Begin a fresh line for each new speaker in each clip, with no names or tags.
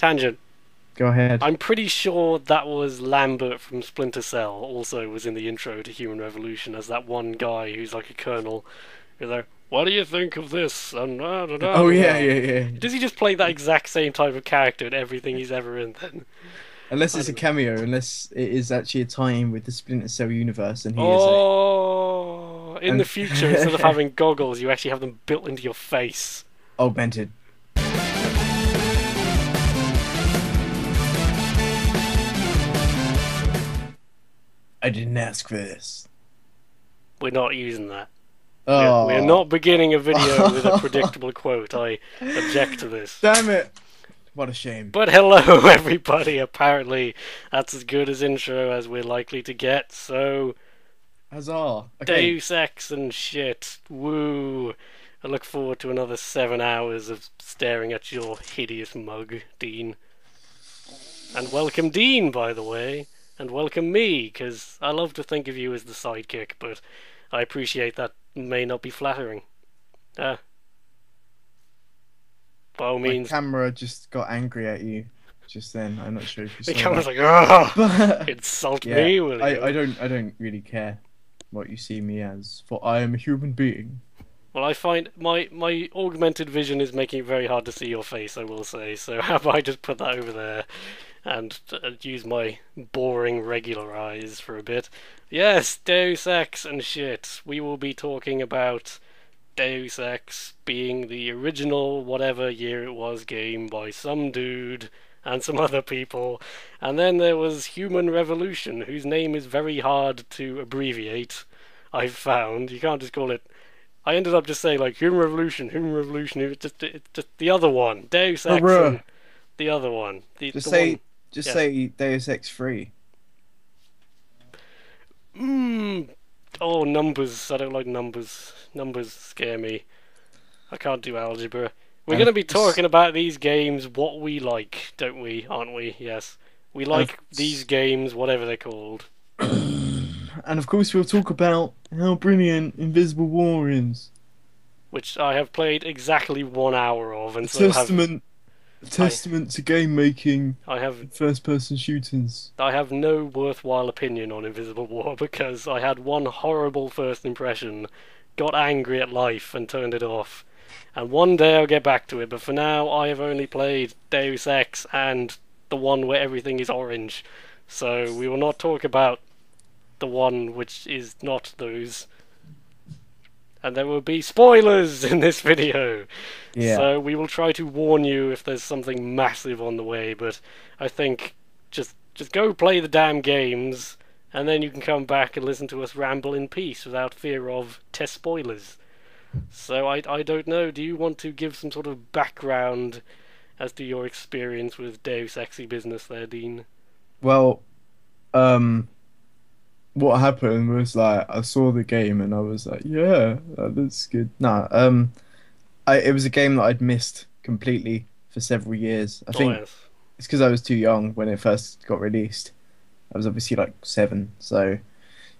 Tangent.
Go ahead.
I'm pretty sure that was Lambert from Splinter Cell. Also, was in the intro to Human Revolution as that one guy who's like a colonel. Who's like, "What do you think of this?" And da, da, da,
Oh
da,
yeah,
da.
yeah, yeah.
Does he just play that exact same type of character in everything he's ever in? Then
Unless
I
it's a
don't know.
cameo, unless it is actually a tie-in with the Splinter Cell universe, and he is a
Oh, in the
and
future, instead of having goggles, you actually have them built into your face.
augmented. I didn't ask for this.
We're not using that. We're
Oh,
not beginning a video with a predictable quote. I object to this.
damn it! What a shame.
But hello, everybody. Apparently, that's as good as intro as we're likely to get. So,
Huzzah! Okay,
Deus Ex and shit. Woo. I look forward to another 7 hours of staring at your hideous mug, Dean. And welcome, Dean, by the way. And welcome me, because I love to think of you as the sidekick, but I appreciate that may not be flattering. Uh, by all
my
means,
camera just got angry at you just then. I'm not sure if you
the
saw
camera's
that,
like, "Ugh!
but
Insult
yeah,
me, will you?"
I don't really care what you see me as, for I am a human being.
Well, I find my augmented vision is making it very hard to see your face, I will say. So how about I just put that over there and use my boring regular eyes for a bit? Yes, Deus Ex and shit. We will be talking about Deus Ex being the original whatever year it was game by some dude and some other people. And then there was Human Revolution, whose name is very hard to abbreviate, I've found. You can't just call it. I ended up just saying like Human Revolution. It's just the other one, Deus Ex,
Hurrah!
and the other one,
Just
the one.
say, just
Yes.
say Deus Ex Free.
Mm. Oh, numbers. I don't like numbers. Numbers scare me. I can't do algebra. We're
And
going to
of
be
course,
talking about these games, what we like, don't we? Aren't we? Yes. We
and of
like these games, whatever they're called.
and of course, we'll talk about how brilliant Invisible War is.
Which I have played exactly 1 hour of,
A
and so
testament, a
I
testament to game making
I have
and first-person shooters.
I have no worthwhile opinion on Invisible War because I had one horrible first impression, got angry at life, and turned it off. And one day I'll get back to it, but for now I have only played Deus Ex and the one where everything is orange. So we will not talk about the one which is not those. And there will be spoilers in this video.
Yeah.
So we will try to warn you if there's something massive on the way, but I think just go play the damn games and then you can come back and listen to us ramble in peace without fear of test spoilers. So I don't know, do you want to give some sort of background as to your experience with Deus Exy business there, Dean?
Well, um, what happened was like I saw the game and I was like, yeah, that looks good. Nah, it was a game that I'd missed completely for several years. I
Oh
think
yes.
it's because I was too young when it first got released. I was obviously like 7, so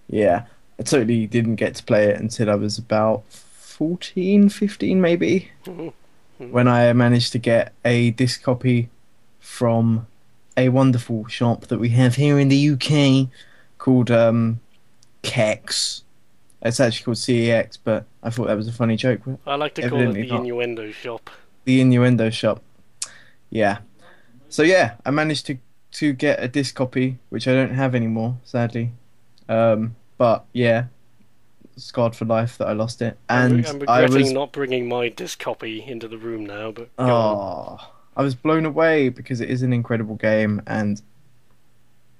yeah, I totally didn't get to play it until I was about 14, 15 maybe,
Mhm.
when I managed to get a disc copy from a wonderful shop that we have here in the UK called Kex. It's actually called CEX, but I thought that was a funny joke. But
I like to call it
evidently
the
not.
innuendo shop.
The innuendo shop. Yeah. So yeah, I managed to get a disc copy, which I don't have anymore, sadly. But yeah, scarred for life that I lost it, and
I'm
I
regretting
was
not bringing my disc copy into the room now, but go on.
oh, I was blown away because it is an incredible game, and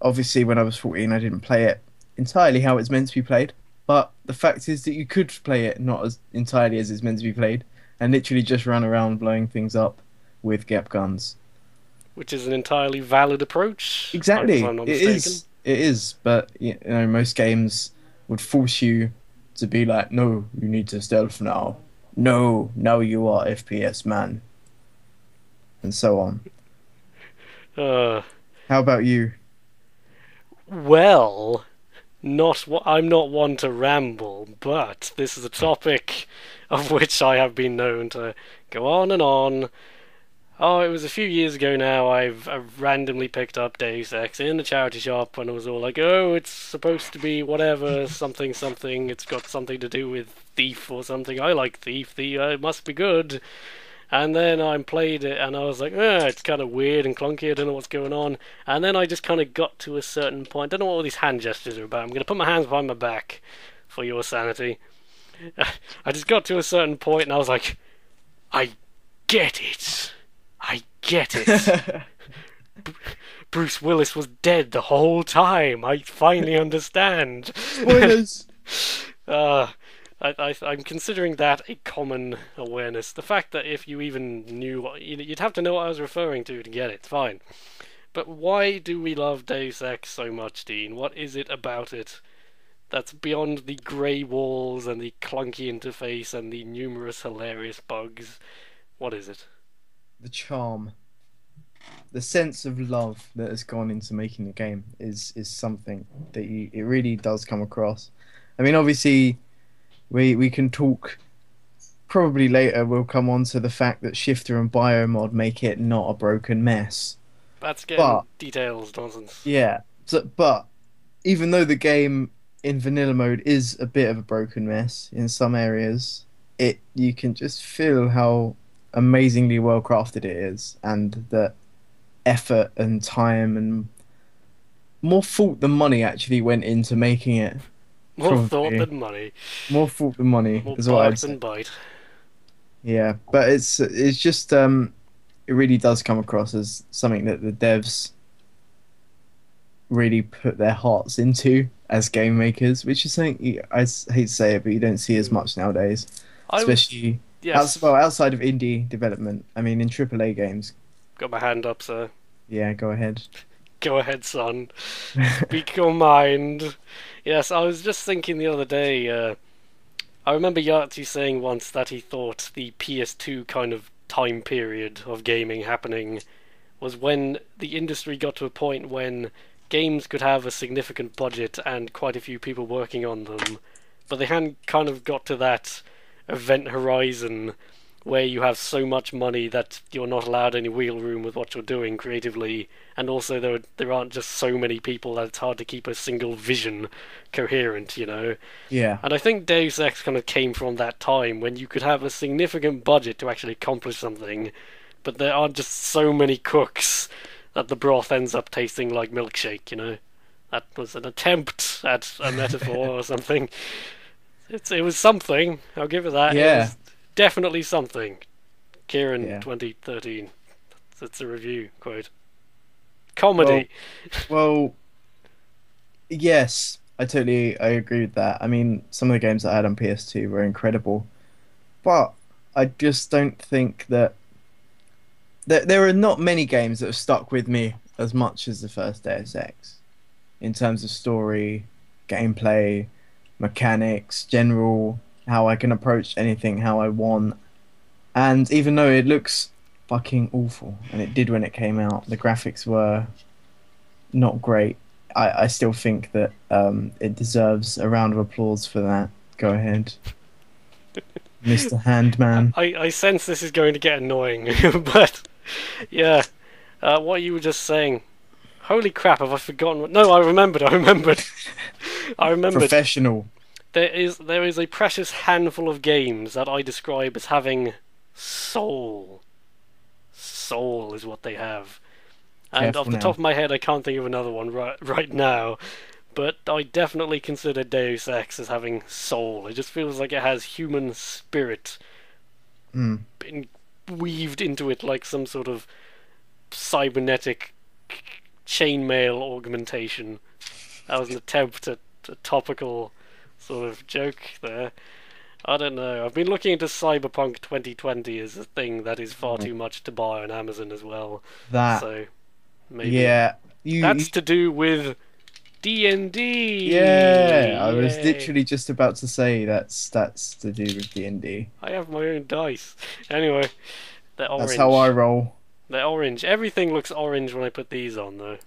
obviously when I was 14, I didn't play it entirely how it's meant to be played. But the fact is that you could play it not as entirely as it's meant to be played, and literally just run around blowing things up with Gep guns.
Which is an entirely valid approach, if
Exactly,
I'm not
it
mistaken.
is. It is, but you know, most games would force you to be like, no, you need to stealth now. No, now you are FPS man, and so on.
Uh,
How about you?
well, I'm not one to ramble, but this is a topic of which I have been known to go on and on. Oh, it was a few years ago now. I've randomly picked up Deus Ex in the charity shop, and it was all like, "Oh, it's supposed to be whatever, something something. It's got something to do with Thief or something. I like Thief. It must be good." And then I played it, and I was like, it's kind of weird and clunky. I don't know what's going on. And then I just kind of got to a certain point. I don't know what all these hand gestures are about. I'm going to put my hands behind my back for your sanity. I just got to a certain point, and I was like, I get it. I get it. Bruce Willis was dead the whole time. I finally understand.
Spoilers.
uh, I'm considering that a common awareness. The fact that if you even knew, you'd have to know what I was referring to get it. Fine. But why do we love Deus Ex so much, Dean? What is it about it that's beyond the grey walls and the clunky interface and the numerous hilarious bugs? What is it?
The charm, the sense of love that has gone into making the game is something that it really does come across. I mean, obviously, we can talk probably later. We'll come on to the fact that Shifter and Biomod make it not a broken mess.
That's getting details nonsense.
Yeah, but even though the game in vanilla mode is a bit of a broken mess in some areas, you can just feel how amazingly well crafted it is, and the effort and time and more thought than money actually went into making it.
More
Probably.
thought than money.
More thought than money
More
is what I'd
bark
say.
than bite.
Yeah, but it's just it really does come across as something that the devs really put their hearts into as game makers, which is something hate to say it, but you don't see as much nowadays, especially
yes.
outside of indie development. I mean, in AAA games.
Got my hand up, sir.
Yeah, go ahead.
Go ahead, son. Speak your mind. Yes, I was just thinking the other day. I remember Yahtzee saying once that he thought the PS2 kind of time period of gaming happening was when the industry got to a point when games could have a significant budget and quite a few people working on them, but they hadn't kind of got to that event horizon where you have so much money that you're not allowed any wiggle room with what you're doing creatively, and also there aren't just so many people that it's hard to keep a single vision coherent, you know?
Yeah.
And I think Deus Ex kind of came from that time when you could have a significant budget to actually accomplish something, but there are just so many cooks that the broth ends up tasting like milkshake, you know? That was an attempt at a metaphor or something. It was something, I'll give it that.
Yeah.
It was definitely something. Kieran,
Yeah.
2013. It's a review quote. Comedy.
Well, yes, I agree with that. I mean, some of the games that I had on PS2 were incredible, but I just don't think that there are not many games that have stuck with me as much as the first Deus Ex in terms of story, gameplay, mechanics, general, how I can approach anything how I want. And even though it looks fucking awful, and it did when it came out, the graphics were not great, I still think that it deserves a round of applause for that. Go ahead, Mr. Handman.
I sense this is going to get annoying, but yeah, what you were just saying. Holy crap, have I forgotten? No, I remembered. I remembered.
Professional.
There is a precious handful of games that I describe as having soul. Soul is what they have. And
Careful
off the
now.
top of my head, I can't think of another one right now. But I definitely consider Deus Ex as having soul. It just feels like it has human spirit weaved into it like some sort of cybernetic chainmail augmentation. That was an attempt at a topical sort of joke there. I don't know. I've been looking into Cyberpunk 2020 as a thing that is far too much to buy on Amazon as well. So maybe that's to do with D&D.
Yeah, I was
Yay.
literally just about to say that's to do with D&D.
I have my own dice. Anyway, they're orange.
That's how I roll.
They're orange. Everything looks orange when I put these on, though.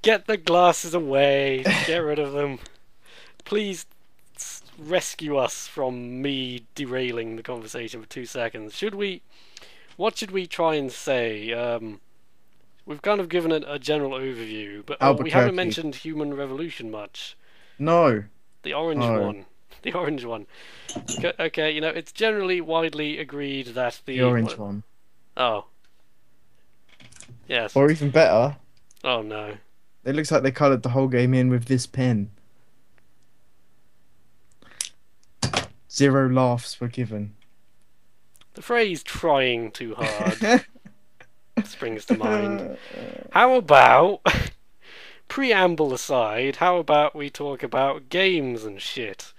Get the glasses away. Get rid of them. Please. rescue us from me derailing the conversation for 2 seconds. What should we try and say? We've kind of given it a general overview, but we haven't
Albuquerque.
mentioned Human Revolution much.
No.
The orange
No.
one. The orange one. Okay, it's generally widely agreed that
The orange one.
Oh. Yes.
Or even better,
Oh no.
it looks like they coloured the whole game in with this pen. 0 laughs were given.
The phrase trying too hard springs to mind. How about, preamble aside, how about we talk about games and shit?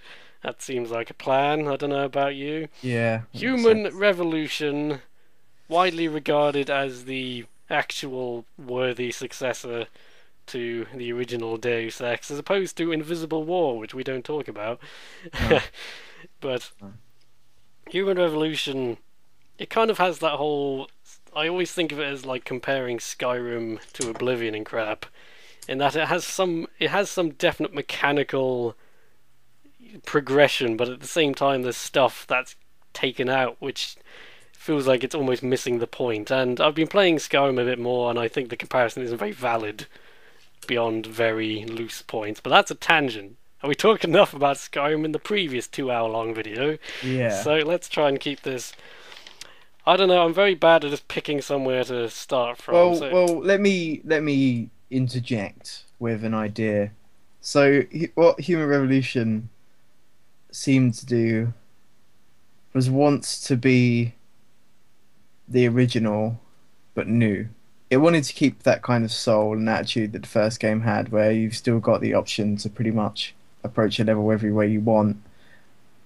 That seems like a plan. I don't know about you.
Yeah.
Human Revolution, widely regarded as the actual worthy successor to the original Deus Ex, as opposed to Invisible War, which we don't talk about.
No.
But
No.
Human Revolution, it kind of has that whole... I always think of it as like comparing Skyrim to Oblivion and crap, in that it has some definite mechanical progression, but at the same time there's stuff that's taken out which feels like it's almost missing the point. And I've been playing Skyrim a bit more, and I think the comparison isn't very valid beyond very loose points. But that's a tangent. And we talked enough about Skyrim in the previous 2-hour-long video.
Yeah.
So let's try and keep this. I don't know. I'm very bad at just picking somewhere to start from.
Well, let me interject with an idea. So, what Human Revolution seemed to do was wants to be the original, but new. It wanted to keep that kind of soul and attitude that the first game had, where you've still got the option to pretty much approach a level every way you want,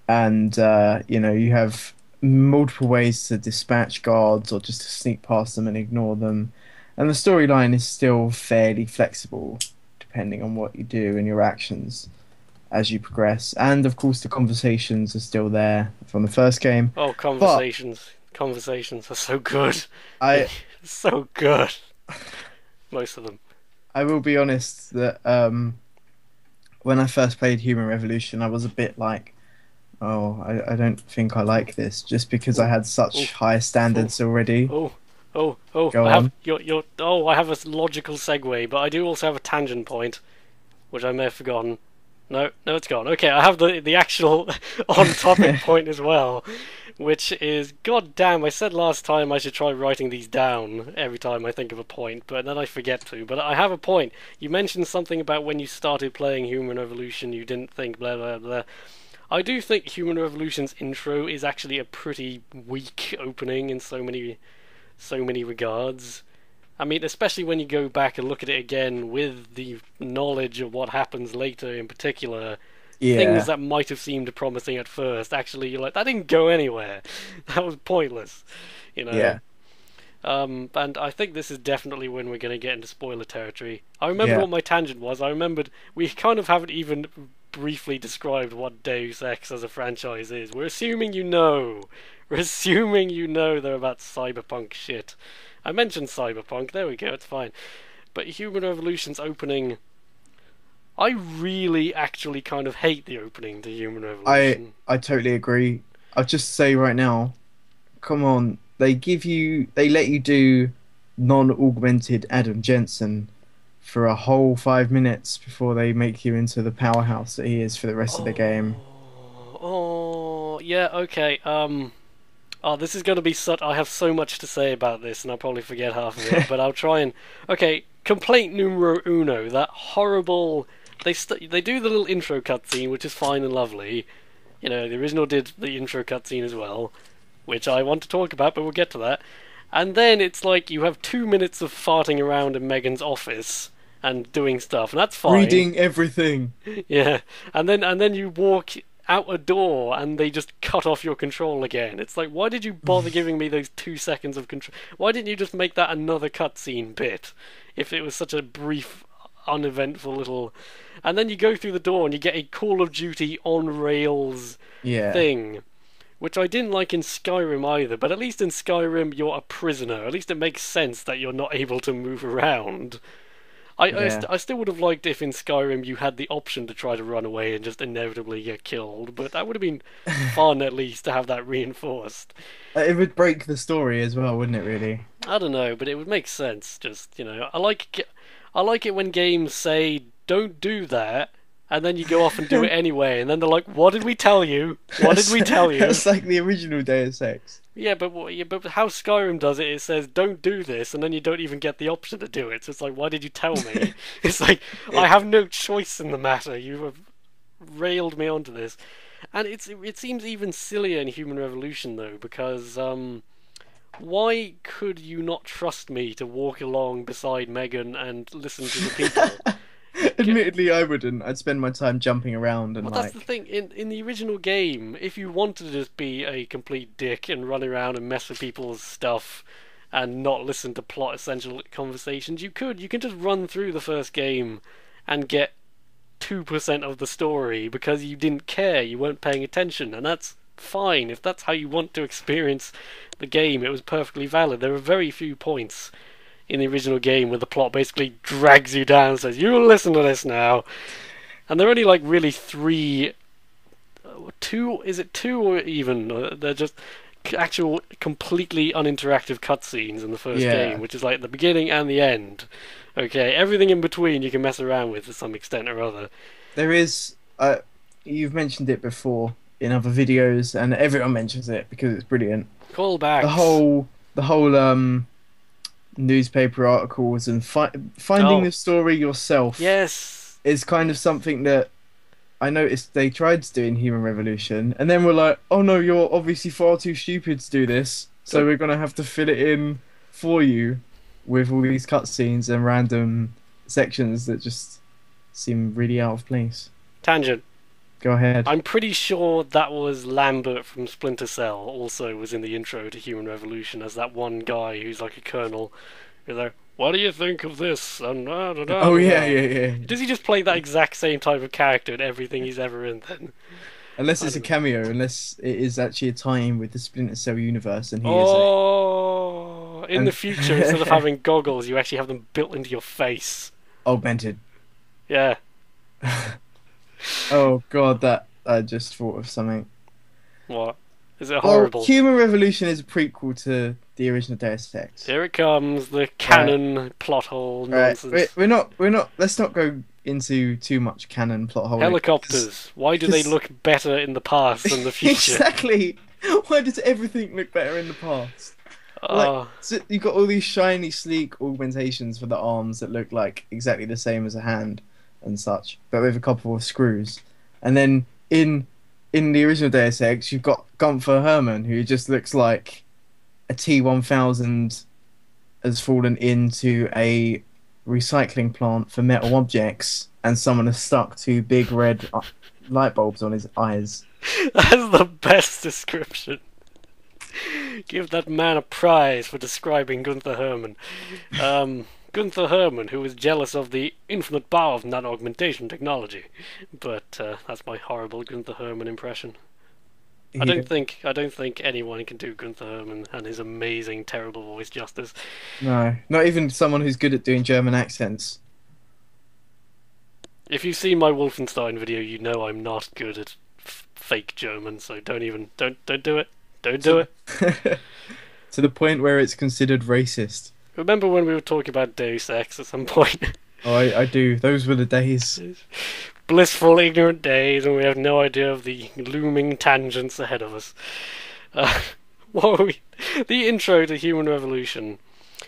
and you have multiple ways to dispatch guards or just to sneak past them and ignore them, and the storyline is still fairly flexible depending on what you do and your actions as you progress. And of course the conversations are still there from the first game.
Oh, conversations are so good. So good. Most of them.
I will be honest that when I first played Human Revolution, I was a bit like, I don't think I like this, just because I had such high standards already. Go
I have
on.
I have a logical segue, but I do also have a tangent point, which I may have forgotten. No, it's gone. Okay, I have the actual on-topic point as well, which is, god damn, I said last time I should try writing these down every time I think of a point, but then I forget to. But I have a point. You mentioned something about when you started playing Human Revolution, you didn't think blah blah blah. I do think Human Revolution's intro is actually a pretty weak opening in so many regards. I mean, especially when you go back and look at it again with the knowledge of what happens later, in particular, things that might have seemed promising at first, actually you're like, that didn't go anywhere. That was pointless,
Yeah.
And I think this is definitely when we're going to get into spoiler territory. I remember what my tangent was. I remembered we kind of haven't even briefly described what Deus Ex as a franchise is. We're assuming you know. We're assuming you know they're about cyberpunk shit. I mentioned cyberpunk, there we go, it's fine. But Human Revolution's opening... I really actually kind of hate the opening to Human Revolution.
I totally agree. I'll just say right now, come on, they let you do non-augmented Adam Jensen for a whole 5 minutes before they make you into the powerhouse that he is for the rest of the game.
Yeah, okay, this is going to be I have so much to say about this, and I'll probably forget half of it, but I'll try and... Okay, complaint numero uno, that horrible... They do the little intro cutscene, which is fine and lovely. The original did the intro cutscene as well, which I want to talk about, but we'll get to that. And then it's like you have 2 minutes of farting around in Megan's office and doing stuff, and that's fine.
Reading everything.
Yeah, and then you walk out a door and they just cut off your control again. It's like, why did you bother giving me those 2 seconds of control? Why didn't you just make that another cutscene bit if it was such a brief, uneventful little... And then you go through the door and you get a Call of Duty on rails thing, which I didn't like in Skyrim either, but at least in Skyrim you're a prisoner. At least it makes sense that you're not able to move around.
Yeah.
I still would have liked if in Skyrim you had the option to try to run away and just inevitably get killed, but that would have been fun at least to have that reinforced.
It would break the story as well, wouldn't it, really?
I don't know, but it would make sense. Just I like it when games say don't do that, and then you go off and do it anyway, and then they're like, "What did we tell you? What did we tell you?"
That's like the original Deus Ex.
Yeah, but how Skyrim does it says don't do this, and then you don't even get the option to do it. So it's like, why did you tell me? It's like I
It,
have no choice in the matter. You have railed me onto this, and it seems even sillier in Human Revolution though, because why could you not trust me to walk along beside Megan and listen to the people?
Admittedly, I wouldn't. I'd spend my time jumping around and
Well, that's the
like,
thing. In the original game, if you wanted to just be a complete dick and run around and mess with people's stuff and not listen to plot essential conversations, you could. You can just run through the first game and get 2% of the story because you didn't care, you weren't paying attention, and that's fine. If that's how you want to experience the game, it was perfectly valid. There are very few points in the original game where the plot basically drags you down and says, "You listen to this now." And they're only like really three, two, is it two or even? They're just actual completely uninteractive cutscenes in the first
yeah.
game, which is like the beginning and the end. Okay, everything in between you can mess around with to some extent or other.
There is. You've mentioned it before in other videos, and everyone mentions it because it's brilliant. The
Callbacks.
whole, the whole newspaper articles and finding
Oh,
the story yourself
yes.
is kind of something that I noticed they tried to do in Human Revolution, and then we're like, oh no, you're obviously far too stupid to do this, so
Don't
we're gonna have to fill it in for you with all these cutscenes and random sections that just seem really out of place.
tangent.
Go ahead.
I'm pretty sure that was Lambert from Splinter Cell. Also, was in the intro to Human Revolution as that one guy who's like a colonel. Who's like, "What do you think of this?" And
Oh yeah, yeah, yeah.
Does he just play that exact same type of character in everything he's ever in? Then
Unless
I
it's a
don't know.
cameo, unless it is actually a tie-in with the Splinter Cell universe, and he is a
Oh, in the
and
future, instead of having goggles, you actually have them built into your face.
augmented.
Yeah.
Oh god, that I just thought of something.
What? Is it
Well,
horrible?
Human Revolution is a prequel to the original Deus Ex.
Here it comes, the
Right,
canon plot hole
right.
nonsense.
We're not. Let's not go into too much canon plot holing.
Helicopters. Why do they
Because
look better in the past than the future?
exactly. Why does everything look better in the past? Like,
Oh,
so you got all these shiny, sleek augmentations for the arms that look like exactly the same as a hand and such, but with a couple of screws. And then in the original Deus Ex, you've got Gunther Herman, who just looks like a T-1000 has fallen into a recycling plant for metal objects, and someone has stuck two big red light bulbs on his eyes.
that's the best description. Give that man a prize for describing Gunther Herman. Gunther Herman, who was jealous of the infinite power of nano-augmentation technology. But that's my horrible Gunther Herman impression.
Yeah.
I don't think anyone can do Gunther Herman and his amazing, terrible voice justice.
No, not even someone who's good at doing German accents.
If you've seen my Wolfenstein video, you know I'm not good at fake German. So don't do it. Don't do
To,
it.
to the point where it's considered racist.
Remember when we were talking about Deus Ex at some point?
Oh, I do. Those were the days.
Blissful, ignorant days, and we have no idea of the looming tangents ahead of us. Uh, what were we? The intro to Human Revolution,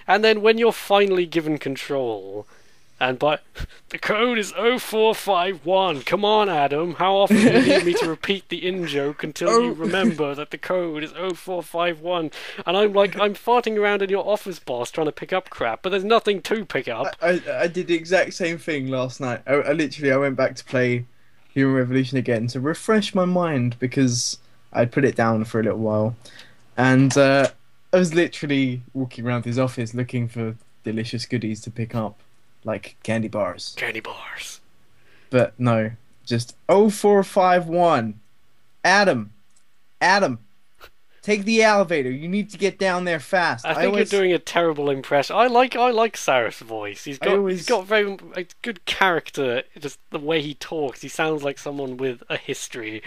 and then when you're finally given control, and by the code is 0451. Come on, Adam. How often do you need me to repeat the in joke until you
Oh,
remember that the code is 0451? And I'm like, I'm farting around in your office, boss, trying to pick up crap, but there's nothing to pick up.
I did the exact same thing last night. I went back to play Human Revolution again to refresh my mind because I'd put it down for a little while, and I was literally walking around his office looking for delicious goodies to pick up, like candy bars.
Candy bars.
But no, just 0451. Adam, Take the elevator. You need to get down there fast.
I think you're doing a terrible impression. I like Sarah's voice. He's got very a good character. Just the way he talks, he sounds like someone with a history.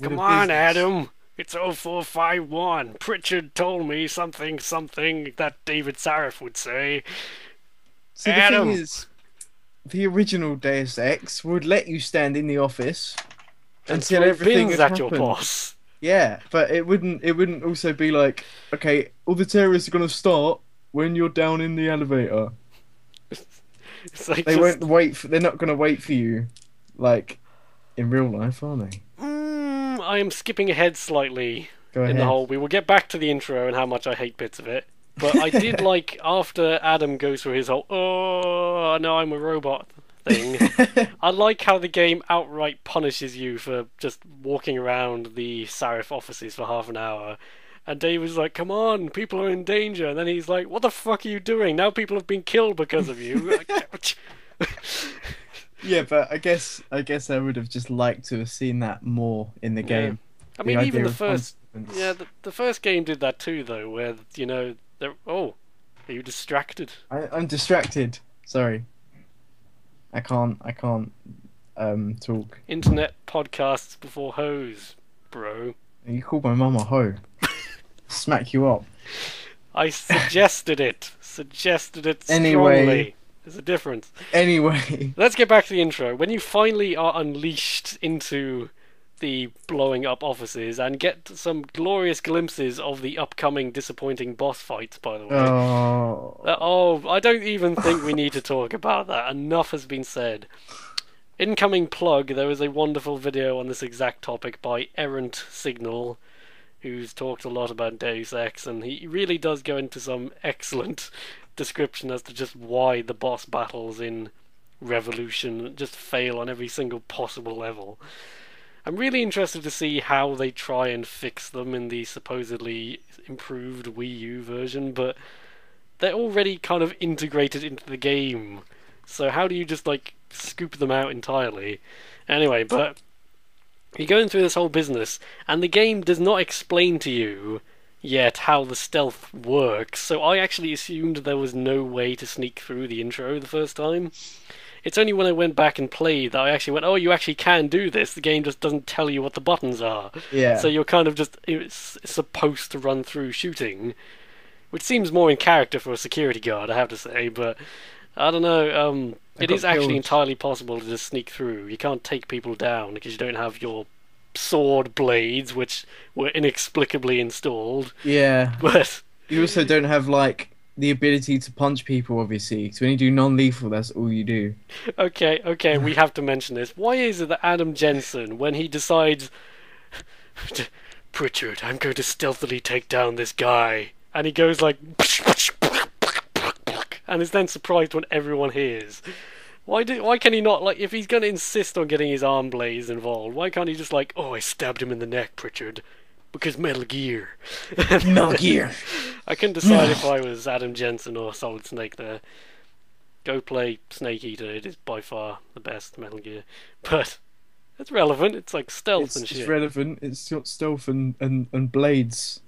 Come on, Adam. It's 0451. Pritchard told me something that David Sarif would say.
So
Adam.
The thing is, the original Deus Ex would let you stand in the office until everything had happened.
Your boss.
Yeah, but it wouldn't also be like, okay, all the terrorists are gonna start when you're down in the elevator.
It's like
won't wait. They're not gonna wait for you, like in real life, are they?
I am skipping ahead slightly
in
the whole. We will get back to the intro and how much I hate bits of it. But I did like after Adam goes through his whole "oh no, I'm a robot" thing. I like how the game outright punishes you for just walking around the Sarif offices for half an hour. And Dave was like, "Come on, people are in danger." And then he's like, "What the fuck are you doing? Now people have been killed because of you."
Yeah, but I guess I would have just liked to have seen that more in the game.
I mean, even the first, the first game did that too, though, where are you distracted?
I'm distracted. Sorry, I can't talk.
Internet podcasts before hoes, bro.
You called my mum a hoe. Smack you up.
I suggested it. Strongly.
Anyway.
There's a difference.
Anyway.
Let's get back to the intro. When you finally are unleashed into the blowing up offices and get some glorious glimpses of the upcoming disappointing boss fights, by the way. I don't even think we need to talk about that. Enough has been said. Incoming plug, there was a wonderful video on this exact topic by Errant Signal, who's talked a lot about Deus Ex, and he really does go into some excellent description as to just why the boss battles in Revolution just fail on every single possible level. I'm really interested to see how they try and fix them in the supposedly improved Wii U version, but they're already kind of integrated into the game, so how do you just scoop them out entirely? Anyway, but you're going through this whole business, and the game does not explain to you yet how the stealth works, so I actually assumed there was no way to sneak through the intro the first time. It's only when I went back and played that I actually went, oh, you actually can do this. The game just doesn't tell you what the buttons are.
Yeah.
So you're kind of just supposed to run through shooting, which seems more in character for a security guard, I have to say, but I don't know. It is actually entirely possible to just sneak through. You can't take people down because you don't have your sword blades, which were inexplicably installed.
Yeah.
But
you also don't have the ability to punch people, obviously. So when you do non-lethal, that's all you do.
Okay, we have to mention this. Why is it that Adam Jensen, when he decides, Pritchard, I'm going to stealthily take down this guy, and he goes and is then surprised when everyone hears? Why can he not, if he's going to insist on getting his arm blades involved, why can't he just oh, I stabbed him in the neck, Pritchard? Because Metal Gear.
Metal Gear.
I couldn't decide if I was Adam Jensen or Solid Snake there. Go play Snake Eater, it is by far the best Metal Gear. But it's relevant, it's stealth and shit.
It's relevant, it's got stealth and blades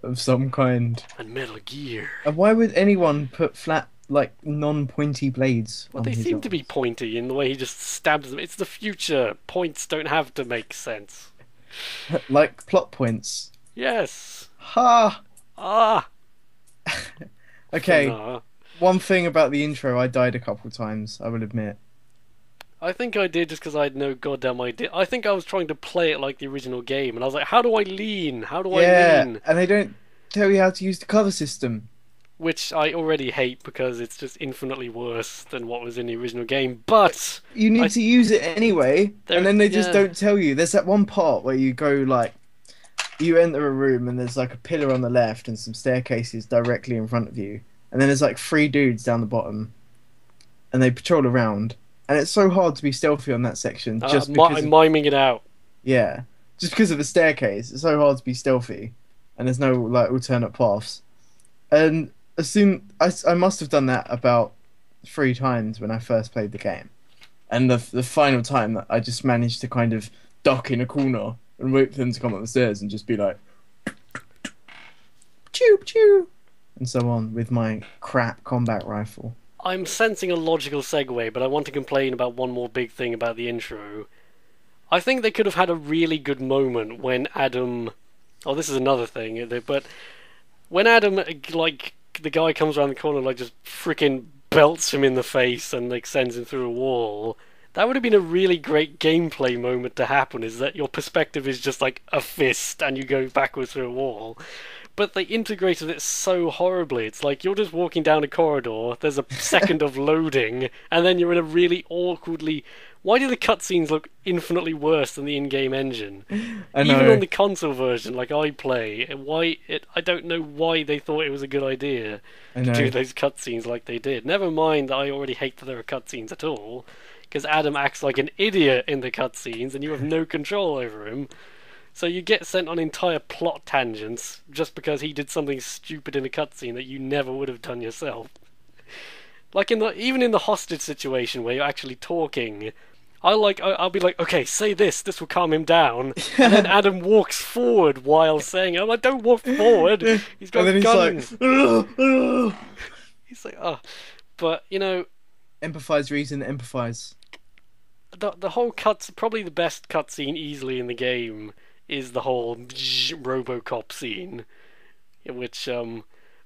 of some kind.
And Metal Gear.
And why would anyone put flat, non-pointy blades
Well, they seem to be pointy in the way he just stabs them. It's the future. Points don't have to make sense.
Like plot points.
Yes.
Ha!
Ah!
Okay,
Nah.
One thing about the intro, I died a couple times, I will admit.
I think I did just because I had no goddamn idea. I think I was trying to play it like the original game, and I was like, how do I lean? How do I lean?
And they don't tell you how to use the cover system.
Which I already hate because it's just infinitely worse than what was in the original game. But
you need to use it anyway, and then they just don't tell you. There's that one part where you go you enter a room and there's a pillar on the left and some staircases directly in front of you, and then there's 3 dudes down the bottom, and they patrol around, and it's so hard to be stealthy on that section just because
I'm miming it out.
Yeah, just because of the staircase, it's so hard to be stealthy, and there's no alternate paths, and I must have done that about 3 times when I first played the game, and the final time that I just managed to kind of duck in a corner and wait for them to come up the stairs and just be like, pew pew, and so on with my crap combat rifle.
I'm sensing a logical segue, but I want to complain about one more big thing about the intro. I think they could have had a really good moment when Adam... Oh, this is another thing, but when Adam, like, the guy comes around the corner and, like, just freaking belts him in the face and, like, sends him through a wall, that would have been a really great gameplay moment to happen, is that your perspective is just, like, a fist and you go backwards through a wall. But they integrated it so horribly. It's like you're just walking down a corridor, there's a second of loading, and then you're in a really awkwardly... Why do the cutscenes look infinitely worse than the in-game engine?
I know.
Even on the console version, like I play, I don't know why they thought it was a good idea to do those cutscenes like they did. Never mind that I already hate that there are cutscenes at all, because Adam acts like an idiot in the cutscenes, and you have no control over him. So you get sent on entire plot tangents just because he did something stupid in a cutscene that you never would have done yourself. Like even in the hostage situation where you're actually talking, I'll be like, okay, say this will calm him down, and then Adam walks forward while saying it. I'm like, don't walk forward. He's got a gun.
He's like, ugh, ugh.
He's like, oh, but you know,
empathize, reason, empathize.
The whole probably the best cutscene easily in the game is the whole RoboCop scene, in which,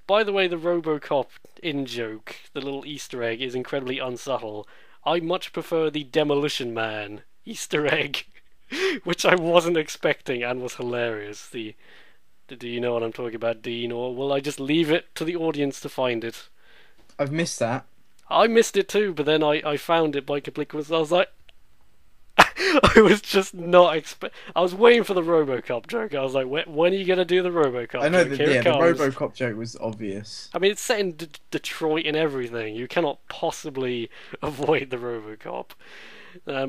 by the way, the RoboCop in-joke, the little Easter egg, is incredibly unsubtle. I much prefer the Demolition Man Easter egg, which I wasn't expecting and was hilarious. Do you know what I'm talking about, Dean, or will I just leave it to the audience to find it?
I've missed that.
I missed it too, but then I found it by complete coincidence. I was like, I was just not I was waiting for the RoboCop joke. I was like, when are you gonna do the RoboCop?
I know
joke?
the RoboCop joke was obvious.
I mean, it's set in Detroit and everything. You cannot possibly avoid the RoboCop.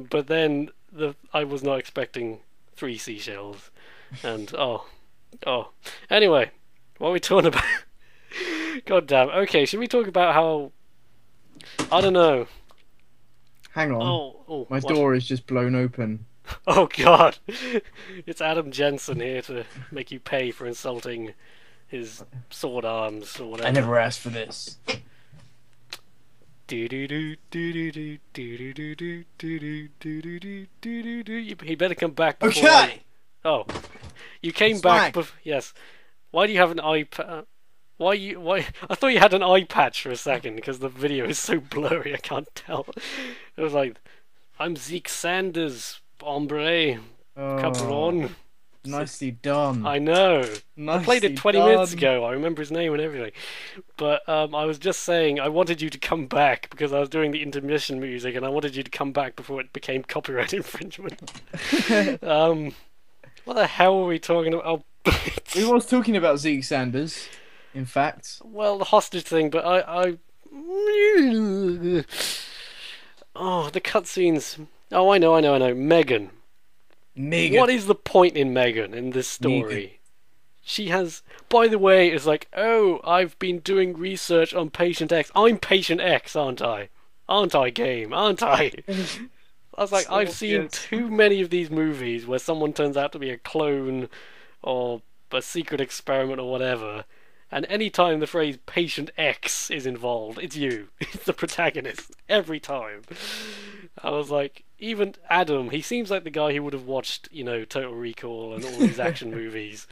But then I was not expecting 3 seashells, and oh. Anyway, what are we talking about? God damn. Okay, should we talk about how? I don't know.
Hang on.
Oh,
my door is just blown open.
Oh God! It's Adam Jensen here to make you pay for insulting his sword arms or whatever.
I never asked for this.
He better come back before
Okay!
Oh. You came back yes. Why do you have an iPad? Why? I thought you had an eye patch for a second because the video is so blurry I can't tell. It was like, I'm Zeke Sanders, hombre, cabron.
Nicely done.
I know. I played it 20 minutes ago. I remember his name and everything. But I was just saying I wanted you to come back because I was doing the intermission music and I wanted you to come back before it became copyright infringement. What the hell were we talking about?
We was talking about Zeke Sanders. In fact,
well, the hostage thing, but oh, the cutscenes. Oh, I know. Megan. What is the point in Megan in this story?
Megan.
She has, by the way, it's like, oh, I've been doing research on Patient X. I'm Patient X, aren't I? Aren't I, game? Aren't I? I was like, so I've seen too many of these movies where someone turns out to be a clone or a secret experiment or whatever. And any time the phrase Patient X is involved, it's you. It's the protagonist. Every time. I was like, even Adam, he seems like the guy who would have watched, Total Recall and all these action movies.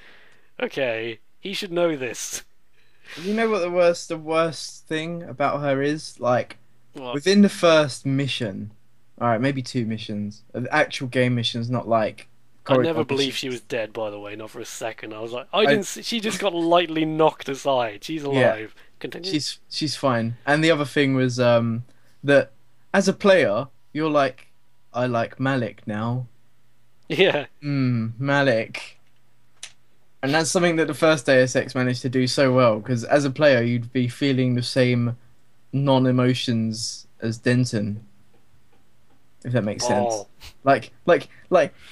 Okay, he should know this.
You know what the worst thing about her is? Like,
what?
Within the first mission, alright, maybe 2 missions, actual game missions, not like...
I never believed she was dead, by the way, not for a second. I was like, she just got lightly knocked aside. She's alive. Yeah, continue.
She's fine. And the other thing was that as a player, you're like, I like Malik now.
Yeah.
Malik. And that's something that the first Deus Ex managed to do so well, because as a player, you'd be feeling the same non-emotions as Denton. If that makes sense. Like,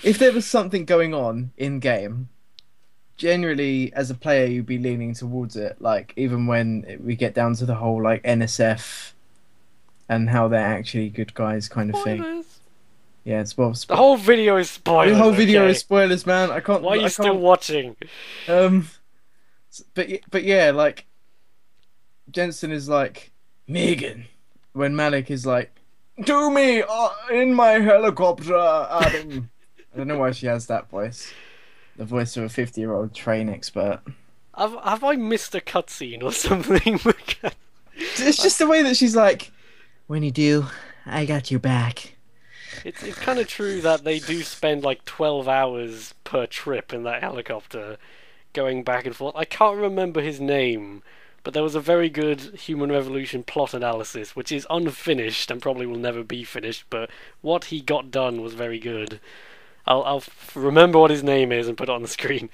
if there was something going on in game, generally, as a player, you'd be leaning towards it. Like, even when we get down to the whole, like, NSF and how they're actually good guys kind of thing. Yeah, it's well.
The whole video is spoilers.
The whole video is spoilers, man. I can't.
Why are you still watching?
But yeah, like Jensen is like Megan when Malik is like, "Do me in my helicopter, Adam." I don't know why she has that voice. The voice of a 50-year-old train expert.
Have I missed a cutscene or something? Because
It's just the way that she's like, "When you do, I got your back."
it's kind of true that they do spend like 12 hours per trip in that helicopter, going back and forth. I can't remember his name, but there was a very good Human Revolution plot analysis, which is unfinished and probably will never be finished. But what he got done was very good. I'll remember what his name is and put it on the screen.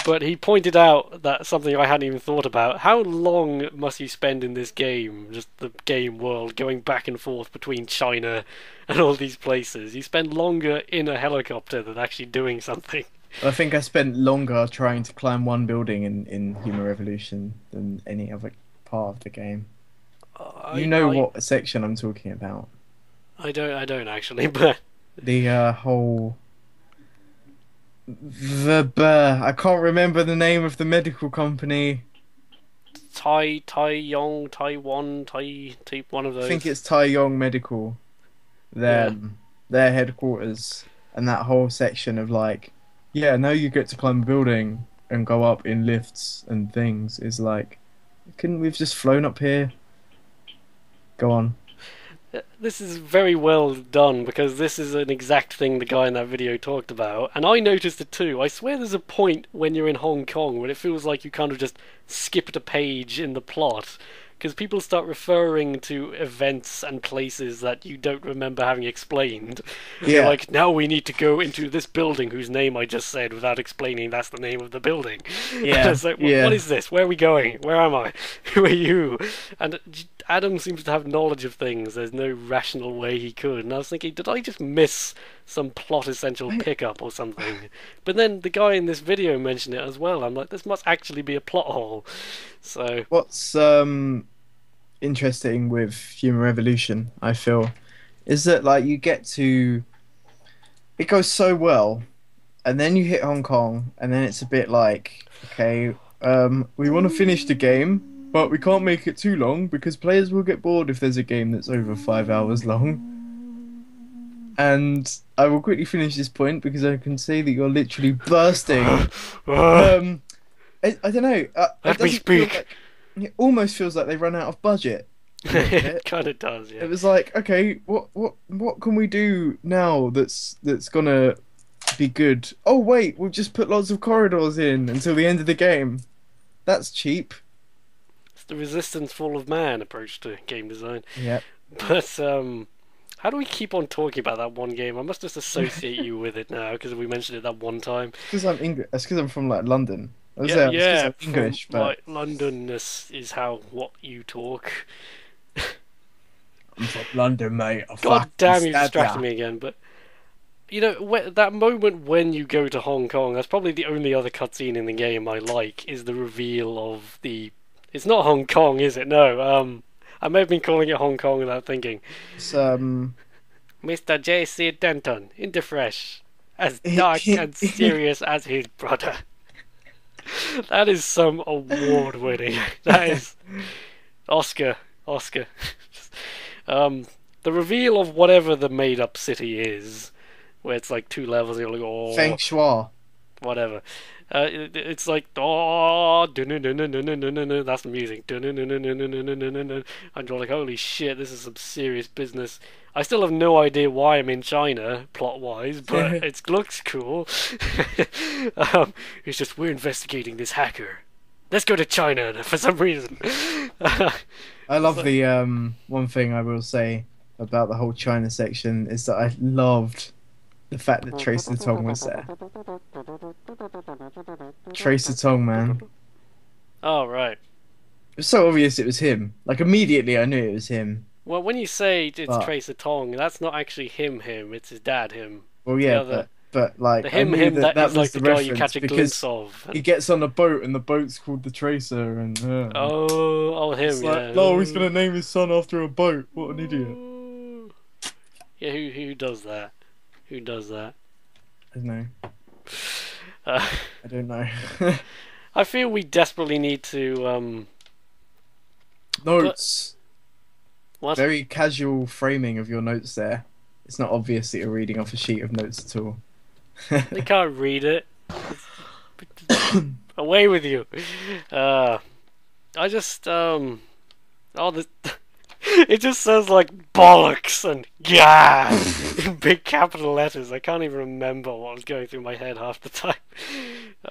But he pointed out that something I hadn't even thought about. How long must you spend in this game, just the game world, going back and forth between China and all these places? You spend longer in a helicopter than actually doing something.
I think I spent longer trying to climb one building in Human Revolution than any other part of the game. You know what section I'm talking about.
I don't actually, but
The whole I can't remember the name of the medical company.
Taiwan, one of
I
those.
think it's Taiyong Medical. Their headquarters and that whole section of like, yeah, now you get to climb a building and go up in lifts and things is like, couldn't we've just flown up here? Go on.
This is very well done because this is an exact thing the guy in that video talked about, and I noticed it too. I swear there's a point when you're in Hong Kong when it feels like you kind of just skipped a page in the plot because people start referring to events and places that you don't remember having explained. You're like, now we need to go into this building whose name I just said without explaining that's the name of the building.
Yeah.
It's like, what is this? Where are we going? Where am I? Who are you? And Adam seems to have knowledge of things. There's no rational way he could. And I was thinking, did I just miss some plot essential pickup or something? But then the guy in this video mentioned it as well. I'm like, this must actually be a plot hole. So
what's interesting with Human Revolution, I feel, is that like you get to it goes so well, and then you hit Hong Kong, and then it's a bit like, okay, we want to finish the game, but we can't make it too long because players will get bored if there's a game that's over 5 hours long. And I will quickly finish this point because I can see that you're literally bursting. I don't know.
Let me speak.
It almost feels like they run out of budget.
It kind of does, yeah.
It was like, okay, what can we do now that's gonna be good? Oh wait, we'll just put lots of corridors in until the end of the game. That's cheap.
It's the resistance fall of man approach to game design.
Yeah.
But how do we keep on talking about that one game? I must just associate you with it now because we mentioned it that one time.
Because I'm English. It's because I'm from like London.
Yeah,
I'm English, but
like, Londonness is what you talk.
I'm from London, mate.
God damn, you distracted me again. But you know, that moment when you go to Hong Kong, that's probably the only other cutscene in the game I like. Is the reveal of the? It's not Hong Kong, is it? No. I may have been calling it Hong Kong without thinking.
It's
Mr. J.C. Denton, into fresh, as dark and serious as his brother. That is some award winning. That is Oscar. The reveal of whatever the made up city is, where it's like 2 levels, you're like, oh,
Feng Shui.
Whatever. It's like, oh, that's the music. And you're like, holy shit, this is some serious business. I still have no idea why I'm in China, plot-wise, but it looks cool. It's just, we're investigating this hacker. Let's go to China for some reason.
I love the one thing I will say about the whole China section is that I loved the fact that Tracer Tong was there. Tracer Tong, man.
Oh, right.
It was so obvious it was him. Like, immediately I knew it was him.
Well, when you say it's Tracer Tong, that's not actually him, it's his dad, him.
Well, yeah, but like,
the him that is like the guy you catch a glimpse of.
He gets on a boat and the boat's called the Tracer, and
him,
it's
yeah.
Like, oh, he's gonna name his son after a boat. What an idiot.
Yeah, who does that? Who does that?
I don't know. I don't know.
I feel we desperately need to
Notes.
what?
Very casual framing of your notes there. It's not obvious that you're reading off a sheet of notes at all.
They can't read it. Away with you. I just oh the it just says like bollocks and yeah in big capital letters. I can't even remember what was going through my head half the time.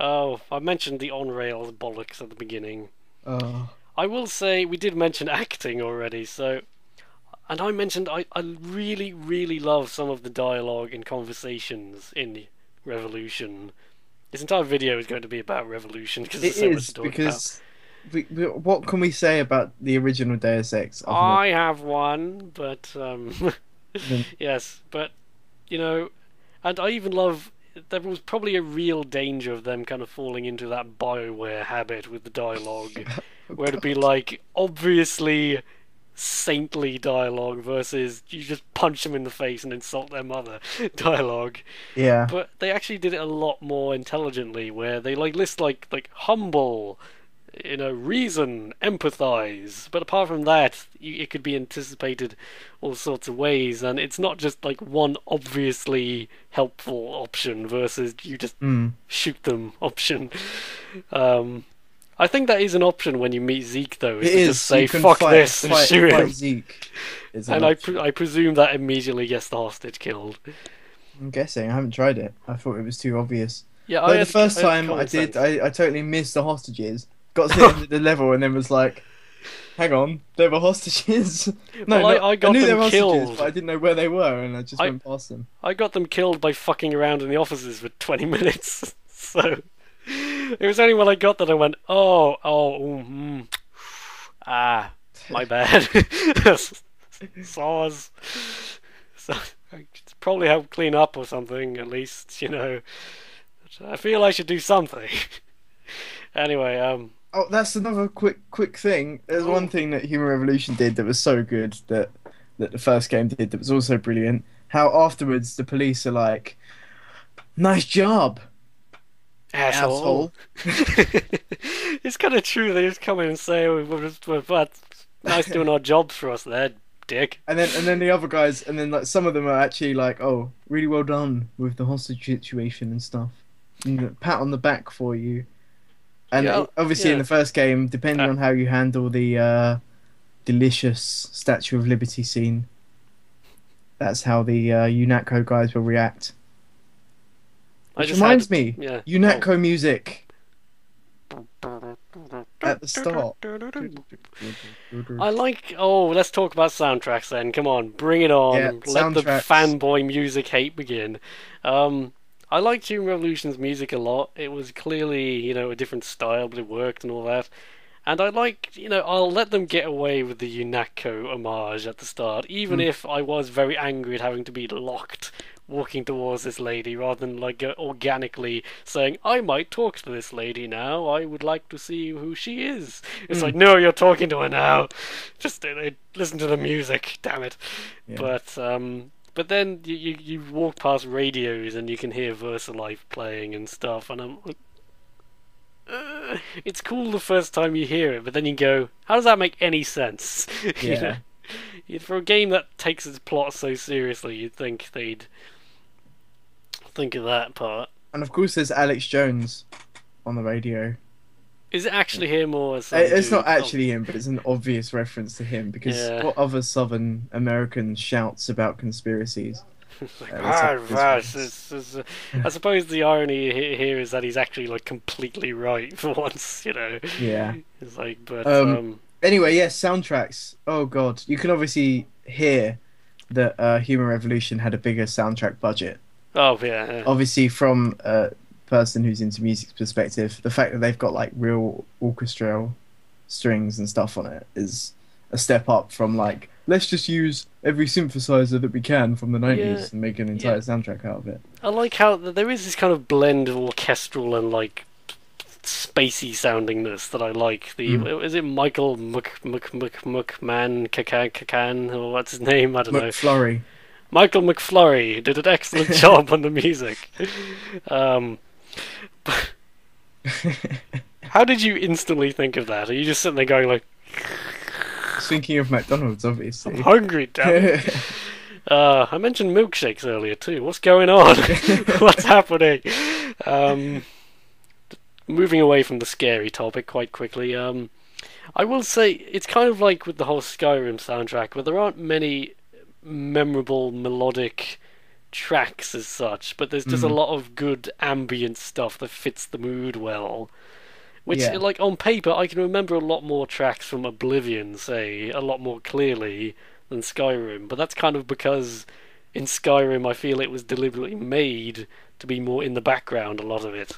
Oh, I mentioned the on rails bollocks at the beginning.
Oh,
I will say we did mention acting already, so and I mentioned I really, really love some of the dialogue and conversations in Revolution. This entire video is going to be about Revolution because
it
there's so much
is
to talk
because what can we say about the original Deus Ex?
about. I have one, but
Than-
yes, but you know, and I even love. There was probably a real danger of them kind of falling into that BioWare habit with the dialogue, where it'd be like obviously saintly dialogue versus you just punch them in the face and insult their mother dialogue.
yeah,
But they actually did it a lot more intelligently, where they like list like humble, reason, empathize. But apart from that, it could be anticipated all sorts of ways, and it's not just like one obviously helpful option versus you just shoot them option. I think that is an option when you meet Zeke, though. Is
it
to
is.
just say
You can
fuck
fight,
this and shoot him.
Zeke. Is
And
an option.
I presume that immediately gets the hostage killed.
I'm guessing. I haven't tried it. I thought it was too obvious.
Yeah,
Like the first
I had
time I
common
did,
sense.
I totally missed the hostages. Got to the end of the level and then was like, "Hang on, they were hostages." No,
Well,
not,
I got
knew they
them
were hostages,
killed.
but I didn't know where they were, and I just
I-
went past them.
I got them killed by fucking around in the offices for 20 minutes. So it was only when I got that I went, my bad. Saws. So I could probably help clean up or something, at least, I feel I should do something. Anyway,
Oh, that's another quick thing. There's one thing that Human Revolution did that was so good that the first game did that was also brilliant. How afterwards the police are like, "Nice job,
asshole. It's kind of true. They just come in and say, we're nice doing our jobs for us there, dick.
And then the other guys, and then like some of them are actually like, "Oh, really well done with the hostage situation and stuff. Pat on the back for you." And
Yeah,
obviously in
yeah.
the first game, depending on how you handle the delicious Statue of Liberty scene, that's how the UNATCO guys will react.
I
Which
just
reminds
had-
me,
yeah.
UNATCO music at the start.
I like. Oh, let's talk about soundtracks then. Come on, bring it on.
Yeah,
Let the
soundtracks.
fanboy music hate begin. I liked Human Revolution's music a lot. It was clearly, a different style, but it worked and all that. And I like, I'll let them get away with the UNATCO homage at the start, even if I was very angry at having to be locked walking towards this lady rather than like organically saying, I might talk to this lady now, I would like to see who she is. It's like, no, you're talking to her now. Just listen to the music, damn it.
Yeah.
But then you walk past radios and you can hear VersaLife playing and stuff, and I'm like, it's cool the first time you hear it, but then you go, how does that make any sense?
Yeah.
For a game that takes its plot so seriously, you'd think they'd think of that part.
And of course, there's Alex Jones on the radio.
Is it actually him or some
It's
dude?
not actually him, but it's an obvious reference to him because
Yeah.
what other Southern American shouts about conspiracies?
Like,
Let's have
I suppose the irony here is that he's actually like completely right for once,
Yeah.
It's like, but
Anyway, yes, soundtracks. Oh god, you can obviously hear that Human Revolution had a bigger soundtrack budget.
oh yeah.
Obviously, from a person who's into music's perspective, the fact that they've got like real orchestral strings and stuff on it is a step up from like, let's just use every synthesizer that we can from the 90s
Yeah,
and make an entire soundtrack out of it.
I like how there is this kind of blend of orchestral and like spacey soundingness that I like. Is it Michael McMahon Kakan or what's his name? I don't know.
McFlurry.
Michael McFlurry did an excellent job on the music. How did you instantly think of that? Are you just sitting there going like,
Thinking of McDonald's,
I'm
obviously.
hungry, damn it. I mentioned milkshakes earlier too. What's going on? What's happening? Um, moving away from the scary topic quite quickly. I will say it's kind of like with the whole Skyrim soundtrack, but there aren't many memorable melodic tracks as such, but there's just a
Mm,
lot of good ambient stuff that fits the mood well. Which,
yeah,
like, on paper, I can remember a lot more tracks from Oblivion, say, a lot more clearly than Skyrim, but that's kind of because in Skyrim I feel it was deliberately made to be more in the background, a lot of it.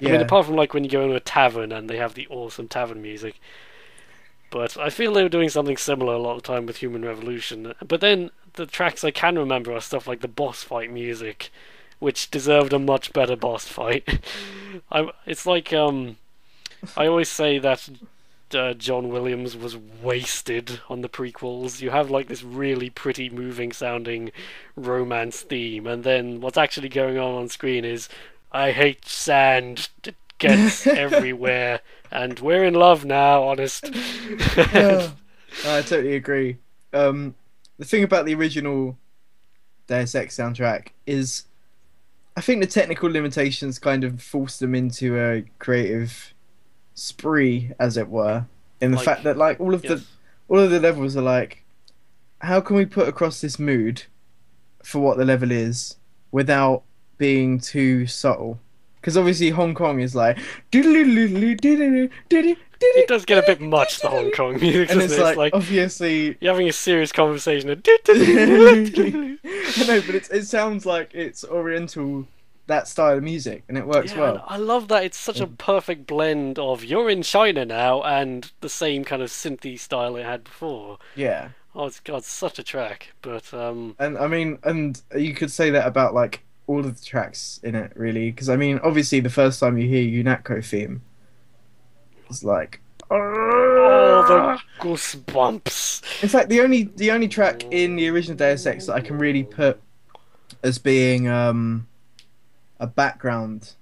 I mean,
yeah,
apart from, like, when you go into a tavern and they have the awesome tavern music, but I feel they were doing something similar a lot of the time with Human Revolution. But then the tracks I can remember are stuff like the boss fight music, which deserved a much better boss fight. It's like I always say that John Williams was wasted on the prequels. You have like this really pretty, moving sounding romance theme, and then what's actually going on screen is I hate sand. It gets everywhere, and we're in love now, honest.
yeah. I totally agree. The thing about the original Deus Ex soundtrack is, I think the technical limitations kind of forced them into a creative spree, as it were, in the fact
Like,
that like
yes,
all of the levels are like, how can we put across this mood for what the level is without being too subtle? Because obviously Hong Kong is like, and
it does get a bit much, the Hong Kong music, doesn't
it's
it? It's
like
like
obviously.
you're having a serious conversation. And
I know, but it sounds like it's Oriental, that style of music, and it works
yeah, and
well.
I love that it's such a perfect blend of you're in China now and the same kind of synthy style it had before.
Yeah,
Oh, it's got such a track, but
and I mean, and you could say that about like all of the tracks in it, really, because I mean, obviously, the first time you hear UNATCO theme, it's like.
oh, the goosebumps.
In fact, the only track in the original Deus Ex that I can really put as being a background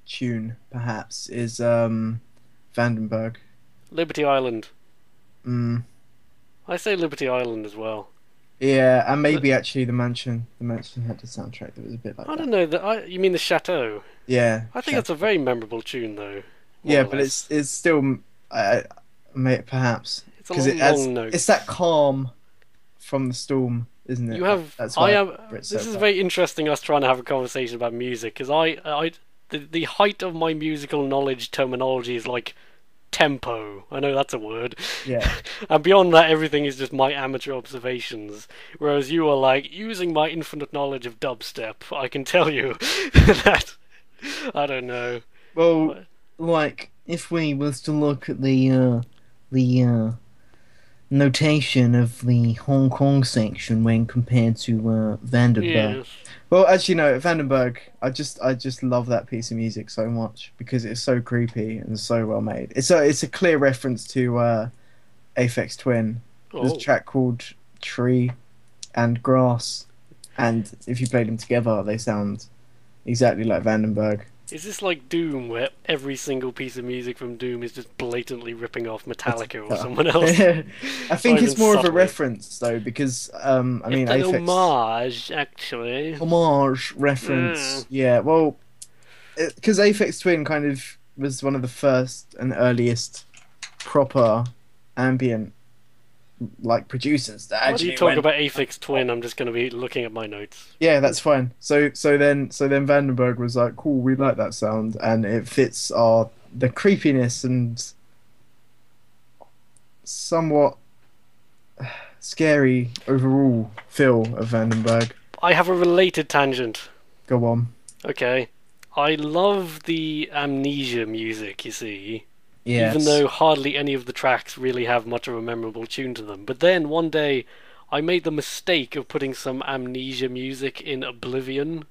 tune, perhaps, is Vandenberg.
Liberty Island.
Mm.
I say Liberty Island as well.
Yeah, and
But
maybe actually the mansion. The mansion had a soundtrack that was a bit like
I
that.
don't know that. You mean the Chateau?
Yeah,
I think that's a very memorable tune, though. More
yeah,
or
but it's
less.
it's still, perhaps
It's a
because it
long,
adds.
long
It's
note.
that calm from the storm, isn't
You
it?
have.
That's
I
why I
am.
remember it
This
so
is
well.
very interesting. Us trying to have a conversation about music because the height of my musical knowledge terminology is like tempo. I know that's a word.
Yeah,
And beyond that, everything is just my amateur observations. Whereas you are like, using my infinite knowledge of dubstep, I can tell you that. I don't know.
well, like if we was to look at the notation of the Hong Kong section when compared to Vandenberg.
Yes.
Well, actually, no, Vandenberg. I just love that piece of music so much because it's so creepy and so well made. It's a clear reference to Aphex Twin. There's a
Oh.
track called Tree and Grass, and if you play them together, they sound exactly like Vandenberg.
Is this like Doom, where every single piece of music from Doom is just blatantly ripping off Metallica or someone else?
I
Not
think
even
it's more of a
subtly.
reference though, because I mean
It's an
Aphex
homage, actually.
homage
Mm.
reference. Yeah, well, because Aphex Twin kind of was one of the first and earliest proper ambient like producers that
While you
actually
talk
went.
about Aphex Twin, I'm just going to be looking at my notes.
Yeah, that's fine. So then Vandenberg was like, cool, we like that sound, and it fits our the creepiness and somewhat scary overall feel of Vandenberg.
I have a related tangent.
Go on.
Okay. I love the amnesia music, you see, even
Yes.
though hardly any of the tracks really have much of a memorable tune to them. But then one day I made the mistake of putting some amnesia music in Oblivion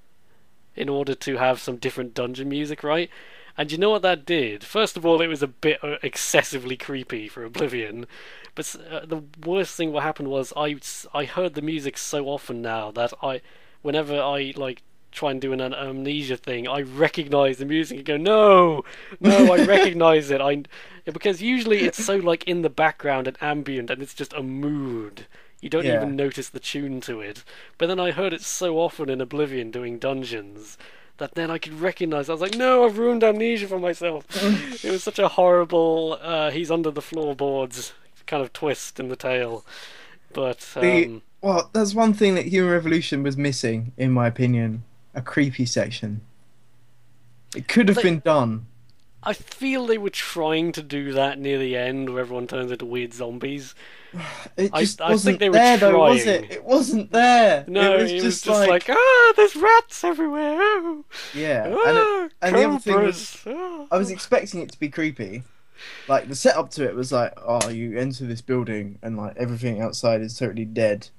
in order to have some different dungeon music, right? And you know what that did? First of all, it was a bit excessively creepy for Oblivion. But the worst thing what happened was I heard the music so often now that whenever I like try and do an amnesia thing, I recognise the music and go, no, no, I recognise it. Because usually it's so like in the background and ambient, and it's just a mood. You don't
Yeah.
even notice the tune to it. But then I heard it so often in Oblivion doing dungeons that then I could recognise. I was like, no, I've ruined amnesia for myself. It was such a horrible. He's under the floorboards kind of twist in the tale. But
Well, that's one thing that Human Revolution was missing, in my opinion. A creepy section. It could have
they,
been done.
I feel they were trying to do that near the end, where everyone turns into weird zombies.
It just
I think
wasn't
they were
there, though, was
trying.
it? It wasn't there.
No,
It was
it was
just
just like, ah, there's rats everywhere. Oh,
yeah.
ah,
And the other thing was,
cobras. Ah.
I was expecting it to be creepy. Like the setup to it was like, oh, you enter this building and like everything outside is totally dead,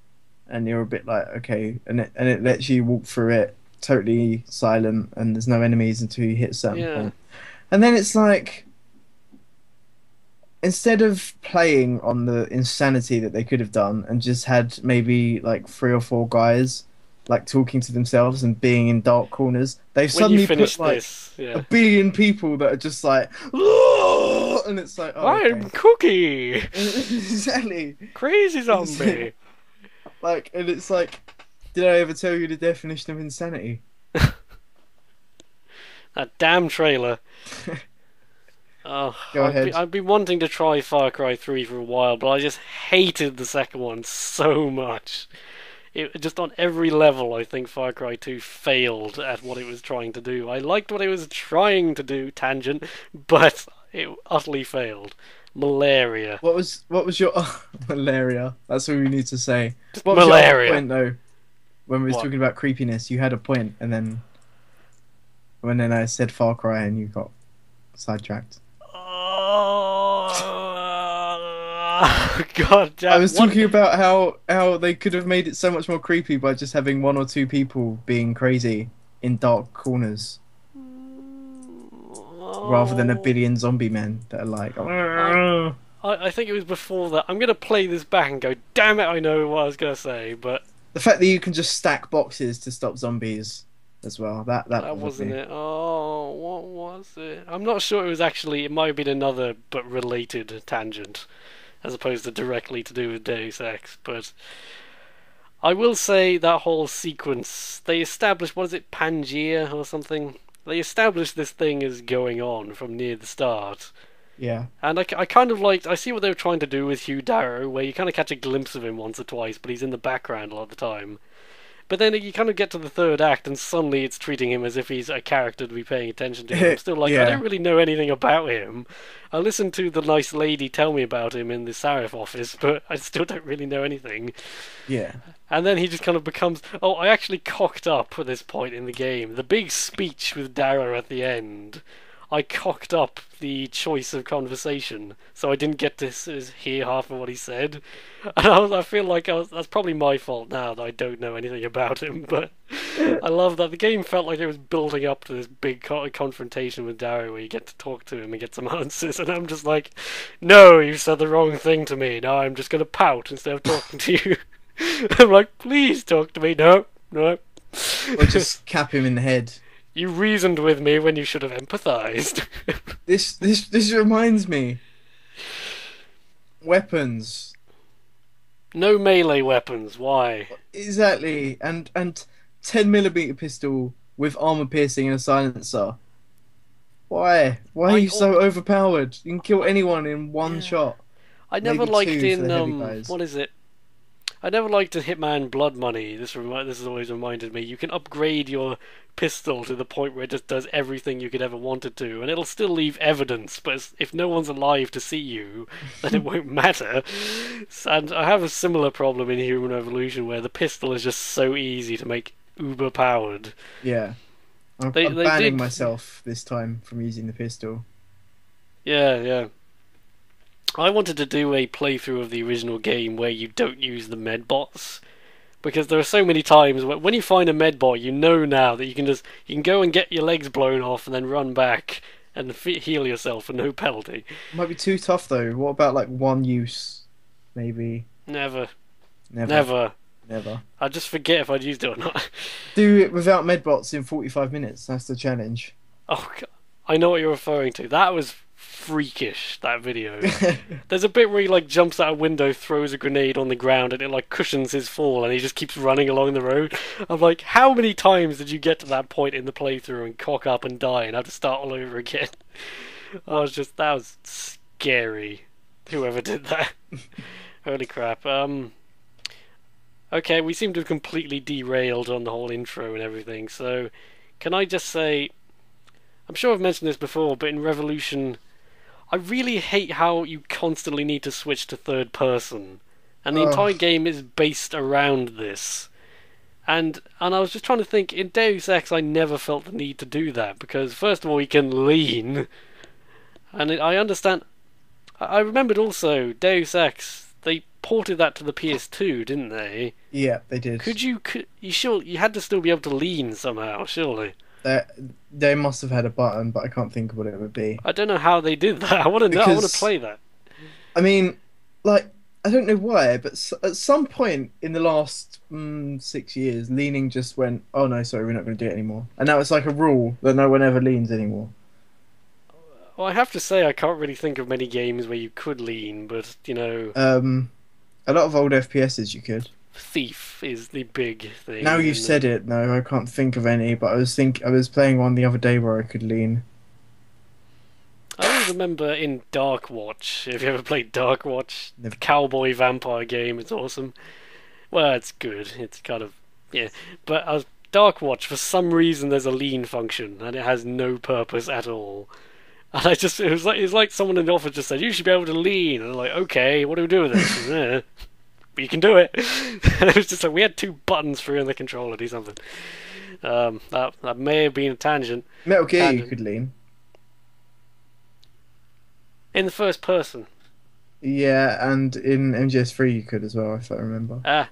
and you're a bit like, okay, and it lets you walk through it totally silent, and there's no enemies until you hit a certain
Yeah.
point. And then it's like, instead of playing on the insanity that they could have done and just had maybe like 3 or 4 guys like talking to themselves and being in dark corners, they've
When you
suddenly
finish
put like
this,
a
yeah.
billion people that are just like, "Oh!" and it's like, oh,
I'm
okay.
Cookie,
Exactly.
crazy zombie.
Like, and it's like, did I ever tell you the definition of insanity?
That damn trailer. Oh,
Go ahead.
I've been wanting to try Far Cry 3 for a while, but I just hated the second one so much. It just on every level, I think Far Cry 2 failed at what it was trying to do. I liked what it was trying to do, tangent, but it utterly failed. Malaria.
What was your malaria? That's what we need to say.
Just
What was your other
malaria.
point though? When we was
What?
talking about creepiness, you had a point, and then I said Far Cry, and you got sidetracked.
Oh, God damn.
I was
what-
talking about how they could have made it so much more creepy by just having 1 or 2 people being crazy in dark corners, rather than a billion zombie men that are like.
I think it was before that. I'm going to play this back and go, damn it, I know what I was going to say, but
The fact that you can just stack boxes to stop zombies as well. That
that wasn't it. Oh, what was it? I'm not sure it was actually. It might have been another but related tangent, as opposed to directly to do with Deus Ex. But I will say that whole sequence. They established, what is it, Pangea or something? They established this thing is going on from near the start.
Yeah.
And I kind of liked. I see what they were trying to do with Hugh Darrow, where you kind of catch a glimpse of him once or twice, but he's in the background a lot of the time. But then you kind of get to the third act, and suddenly it's treating him as if he's a character to be paying attention to. I'm still like, I
Yeah.
don't really know anything about him. I listened to the nice lady tell me about him in the Sarif office, but I still don't really know anything.
Yeah.
And then he just kind of becomes. Oh, I actually cocked up at this point in the game. The big speech with Darrow at the end. I cocked up the choice of conversation, so I didn't get to hear half of what he said. And I feel like that's probably my fault now that I don't know anything about him. But I love that the game felt like it was building up to this big confrontation with Dario, where you get to talk to him and get some answers. And I'm just like, no, you said the wrong thing to me. Now I'm just gonna pout instead of talking to you. I'm like, please talk to me. No, no.
Or just cap him in the head.
You reasoned with me when you should have empathized.
This reminds me. Weapons.
No melee weapons. Why?
Exactly. And 10mm pistol with armor piercing and a silencer. Why? Why are you so overpowered? You can kill anyone in one shot.
I never
Maybe
liked
2 for
in
the heavy guys.
what is it? I never liked in Hitman Blood Money. This has always reminded me. You can upgrade your pistol to the point where it just does everything you could ever want it to, and it'll still leave evidence. But if no one's alive to see you, then it won't matter. And I have a similar problem in Human Revolution, where the pistol is just so easy to make uber powered.
Yeah. I'm
They
banning
did-
myself this time from using the pistol.
Yeah, yeah. I wanted to do a playthrough of the original game where you don't use the medbots, because there are so many times when you find a medbot, you know now that you can go and get your legs blown off and then run back and heal yourself for no penalty.
Might be too tough though. What about like one use? Maybe.
Never,
Never.
never.
Never.
I'd just forget if I'd used it or not.
Do it without medbots in 45 minutes. That's the challenge.
Oh, I know what you're referring to. That was freakish, that video. There's a bit where he like jumps out a window, throws a grenade on the ground, and it like cushions his fall, and he just keeps running along the road. I'm like, how many times did you get to that point in the playthrough and cock up and die and have to start all over again? That was scary. Whoever did that. Holy crap. Okay, we seem to have completely derailed on the whole intro and everything, so can I just say, I'm sure I've mentioned this before, but in Revolution, I really hate how you constantly need to switch to third person, and the entire
Ugh.
game is based around this. And I was just trying to think, in Deus Ex I never felt the need to do that, because first of all you can lean, and I understand. I remembered also, Deus Ex, they ported that to the PS2, didn't they?
Yeah, they did.
You had to still be able to lean somehow, surely.
They, they must have had a button, but I can't think of what it would be.
I don't know how they did that. I want to know. I want to
Because,
play that.
I mean, like, I don't know why, but at some point in the last 6 years, leaning just went, oh no, sorry, we're not going to do it anymore. And now it's like a rule that no one ever leans anymore.
Well, I have to say I can't really think of many games where you could lean, but
A lot of old FPSs you could.
Thief is the big thing.
Now you've said it, no, I can't think of any, but I was playing one the other day where I could lean.
I always remember in Dark Watch. If you ever played Dark Watch, the
Never.
cowboy vampire game, it's awesome. Well, it's good. It's kind of yeah, but Dark Watch, for some reason there's a lean function and it has no purpose at all. And it's like someone in the office just said you should be able to lean, and I'm like, okay, what do we do with this? Yeah, but you can do it. And it was just like we had two buttons for you on the controller, do something. That may have been a tangent.
Metal Gear you
Tangent.
could lean.
In the first person.
Yeah, and in MGS3 you could as well, if I remember.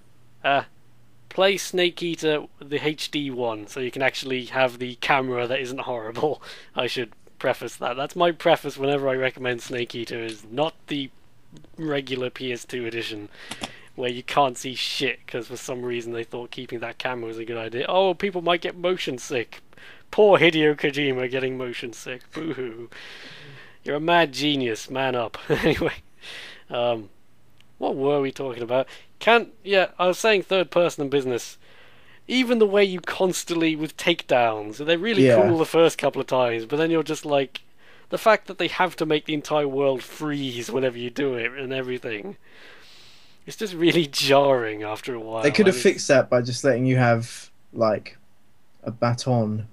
Play Snake Eater, the HD one, so you can actually have the camera that isn't horrible. I should preface that. That's my preface whenever I recommend Snake Eater, is not the regular PS2 edition, where you can't see shit, because for some reason they thought keeping that camera was a good idea. Oh, people might get motion sick. Poor Hideo Kojima getting motion sick. Boo-hoo. You're a mad genius, man up. Anyway, what were we talking about? I was saying third person and business. Even the way you constantly with takedowns, they're really
Yeah.
cool the first couple of times, but then you're just like, the fact that they have to make the entire world freeze whenever you do it and everything, it's just really jarring after a while.
They could have
And
fixed that by just letting you have, like, a baton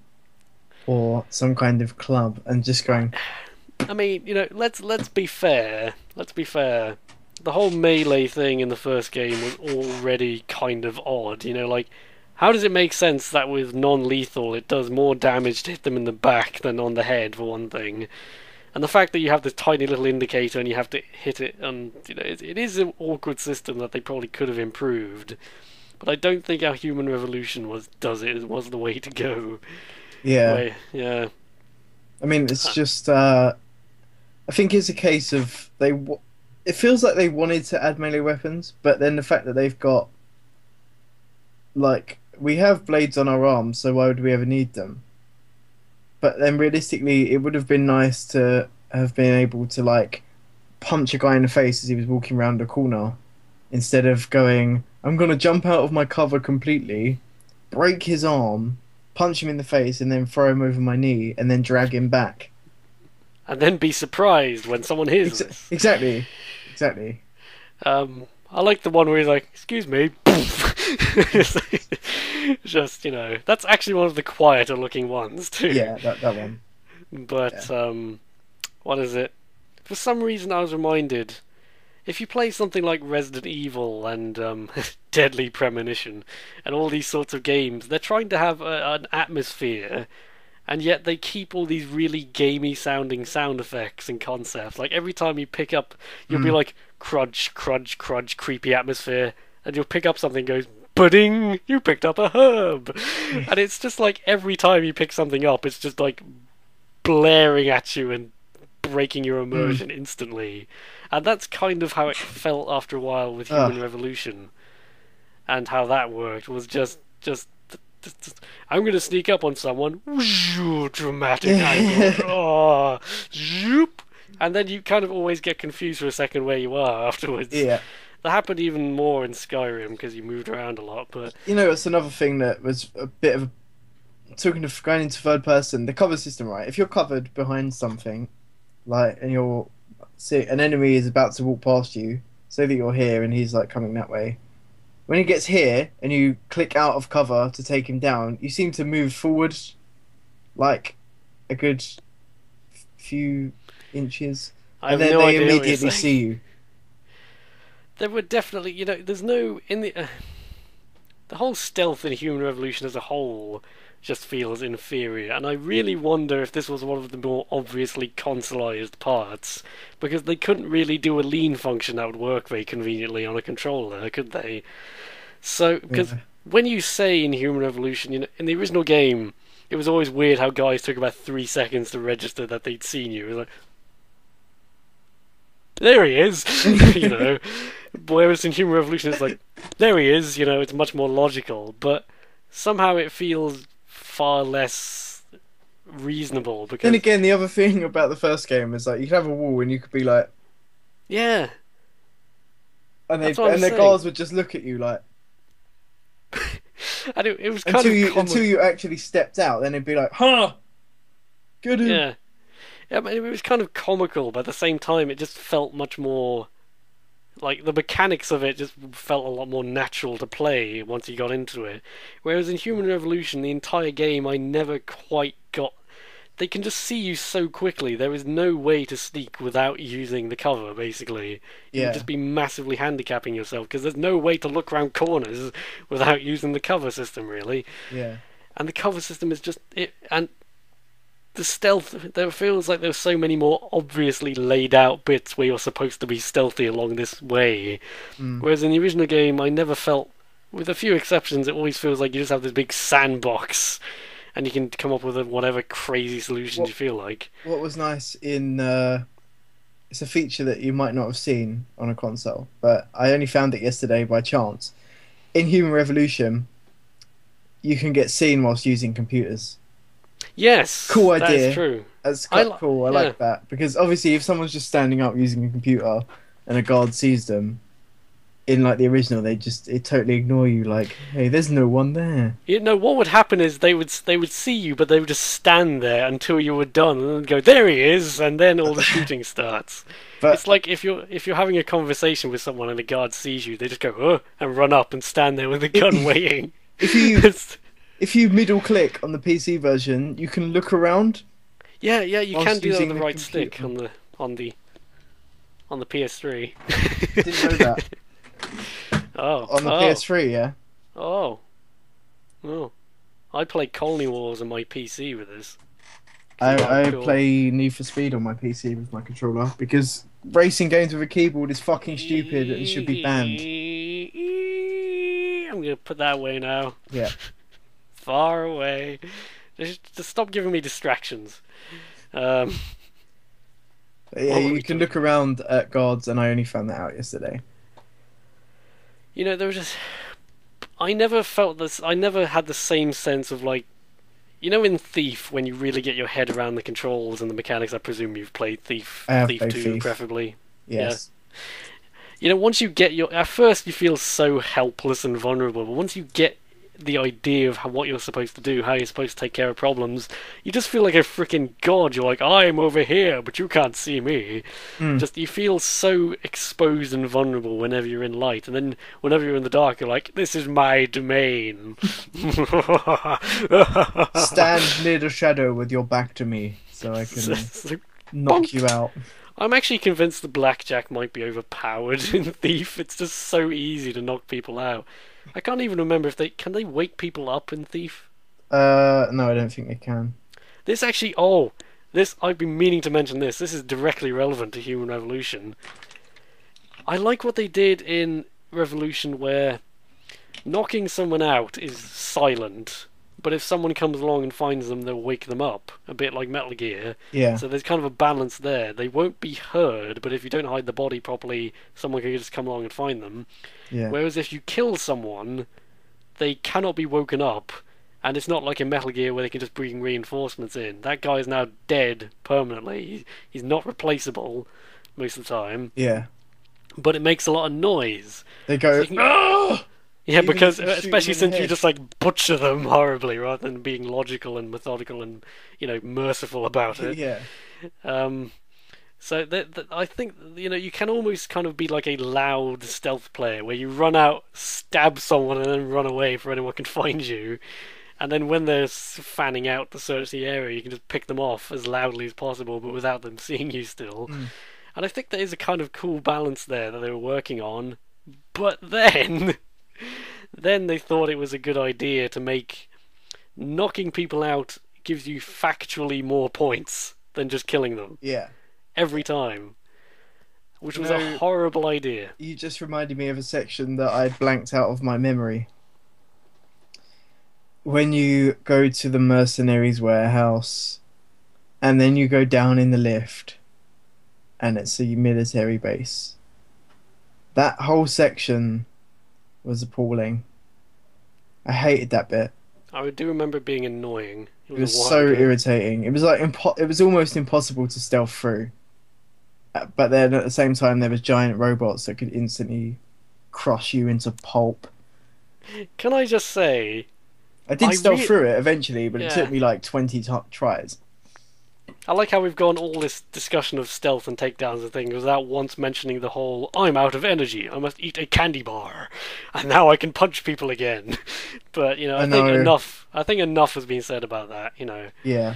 or some kind of club and just going,
I mean, let's be fair. Let's be fair. The whole melee thing in the first game was already kind of odd. Like, how does it make sense that with non-lethal it does more damage to hit them in the back than on the head, for one thing? And the fact that you have this tiny little indicator and you have to hit it, and it is an awkward system that they probably could have improved. But I don't think our Human Revolution was the way to go.
yeah.
Yeah.
I mean, it's just, I think it's a case of it feels like they wanted to add melee weapons, but then the fact that they've got, like, we have blades on our arms, so why would we ever need them? But then realistically, it would have been nice to have been able to, like, punch a guy in the face as he was walking around a corner, instead of going, I'm gonna jump out of my cover completely, break his arm, punch him in the face, and then throw him over my knee, and then drag him back.
And then be surprised when someone hears this.
Exactly.
I like the one where he's like, "Excuse me," just that's actually one of the quieter looking ones too.
Yeah, that one.
But
Yeah.
what is it? For some reason, I was reminded, if you play something like Resident Evil and Deadly Premonition and all these sorts of games, they're trying to have an atmosphere, and yet they keep all these really gamey sounding sound effects and concepts. Like every time you pick up, you'll be like, crunch, crunch, crunch, creepy atmosphere, and you'll pick up something, goes, pudding, you picked up a herb. And it's just like every time you pick something up, it's just like blaring at you and breaking your immersion instantly. And that's kind of how it felt after a while with Human Revolution. and how that worked was just I'm gonna sneak up on someone. Dramatic angle. Oh, zoop. And then you kind of always get confused for a second where you are afterwards.
Yeah.
That happened even more in Skyrim because you moved around a lot. But
You know, it's another thing that was a bit of talking of going into third person. The cover system, right? If you're covered behind something, like, and you're see an enemy is about to walk past you, say that you're here and he's like coming that way. When he gets here and you click out of cover to take him down, you seem to move forward like a good few inches,
I
and
have
then
no
they
idea what you're
immediately
saying.
see you.
There were definitely, there's no in the whole stealth in Human Revolution as a whole just feels inferior, and I really wonder if this was one of the more obviously consoleized parts, because they couldn't really do a lean function that would work very conveniently on a controller, could they? So, because
Yeah.
when you say in Human Revolution, in the original game, it was always weird how guys took about 3 seconds to register that they'd seen you. It was like, there he is, Whereas in Human Revolution, it's like, there he is, it's much more logical, but somehow it feels far less reasonable because
Then again, the other thing about the first game is like you could have a wall and you could be like,
yeah,
and
that's what I'm
and the
saying.
guards would just look at you like
And it was kind of
until you actually stepped out. Then it'd be like, huh, good.
yeah. Yeah, but it was kind of comical, but at the same time, it just felt much more like the mechanics of it just felt a lot more natural to play once you got into it. Whereas in Human Revolution, the entire game, I never quite got. They can just see you so quickly. There is no way to sneak without using the cover. Basically, you would
Yeah.
just be massively handicapping yourself because there's no way to look around corners without using the cover system, really.
Yeah.
And the cover system is just it, and the stealth, there feels like there's so many more obviously laid out bits where you're supposed to be stealthy along this way.
Mm.
Whereas in the original game, I never felt, with a few exceptions, it always feels like you just have this big sandbox and you can come up with whatever crazy solutions you feel like.
What was nice in it's a feature that you might not have seen on a console, but I only found it yesterday by chance. In Human Revolution, you can get seen whilst using computers.
Yes,
Cool idea.
that is true.
That's quite cool. I
yeah.
like that because obviously, if someone's just standing up using a computer and a guard sees them, in like the original, they totally ignore you. Like, hey, there's no one there.
What would happen is they would see you, but they would just stand there until you were done, and then go, "There he is," and then all the shooting starts.
But
It's like if you're having a conversation with someone and a guard sees you, they just go, "Oh," and run up and stand there with a gun waiting.
if you middle click on the PC version, you can look around.
Yeah, you
whilst
can do that on
using
the
the
right
computer.
stick on the PS3.
Didn't know that.
Oh,
On the PS3, yeah.
Oh, I play Colony Wars on my PC with this.
I
Cool.
play Need for Speed on my PC with my controller because racing games with a keyboard is fucking stupid and should be banned.
I'm gonna put that away now.
Yeah.
Far away. Just stop giving me distractions.
Yeah,
What were we
you can look around at guards, and I only found that out yesterday.
There was just. I never felt this. I never had the same sense of like. In Thief, when you really get your head around the controls and the mechanics, I presume you've played Thief,
I have
Thief
played
2
Thief.
preferably.
Yes.
Once you get at first you feel so helpless and vulnerable, but once you get the idea of what you're supposed to do, how you're supposed to take care of problems, you just feel like a freaking god. You're like, I'm over here, but you can't see me. Just you feel so exposed and vulnerable whenever you're in light, and then whenever you're in the dark, you're like, this is my domain.
Stand near the shadow with your back to me, so I can knock you out.
I'm actually convinced the blackjack might be overpowered in Thief. It's just so easy to knock people out. I can't even remember if can they wake people up in Thief?
No, I don't think they can.
This actually, I've been meaning to mention this. This is directly relevant to Human Revolution. I like what they did in Revolution where knocking someone out is silent. but if someone comes along and finds them, they'll wake them up, a bit like Metal Gear.
Yeah,
So there's kind of a balance there. They won't be heard, but if you don't hide the body properly, someone can just come along and find them.
yeah,
Whereas if you kill someone, they cannot be woken up, and it's not like in Metal Gear where they can just bring reinforcements in. That guy is now dead permanently. He's not replaceable most of the time,
yeah.
but it makes a lot of noise.
They go,
So you can-
"Ah!"
Yeah,
Even
because
if you shoot
especially
them in the
since you
head.
just like butcher them horribly rather than being logical and methodical and merciful about it.
Yeah,
Um, so I think you can almost kind of be like a loud stealth player where you run out, stab someone, and then run away before anyone can find you. And then when they're fanning out to search the area, you can just pick them off as loudly as possible, but without them seeing you still.
Mm.
And I think there is a kind of cool balance there that they were working on. But then, then they thought it was a good idea to make knocking people out gives you factually more points than just killing them
yeah.
every time, which was
No.
a horrible idea.
You just reminded me of a section that I'd blanked out of my memory. When you go to the mercenaries' warehouse, and then you go down in the lift, and it's a military base. That whole section was appalling. I hated that bit.
I do remember it being annoying.
It was
a while
so
ago.
irritating. It was like it was almost impossible to stealth through. But then at the same time, there was giant robots that could instantly crush you into pulp.
Can I just say,
I did
I
stealth
re-
through it eventually, but it
Yeah.
took me like 20 tries.
I like how we've gone all this discussion of stealth and takedowns and things without once mentioning the whole "I'm out of energy, I must eat a candy bar, and now I can punch people again." But I think
know.
enough. I think enough has been said about that.
Yeah.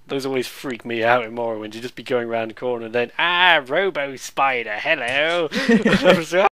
Those always freak me out in Morrowind. You just be going around the corner and then, Robo Spider, hello. I was like,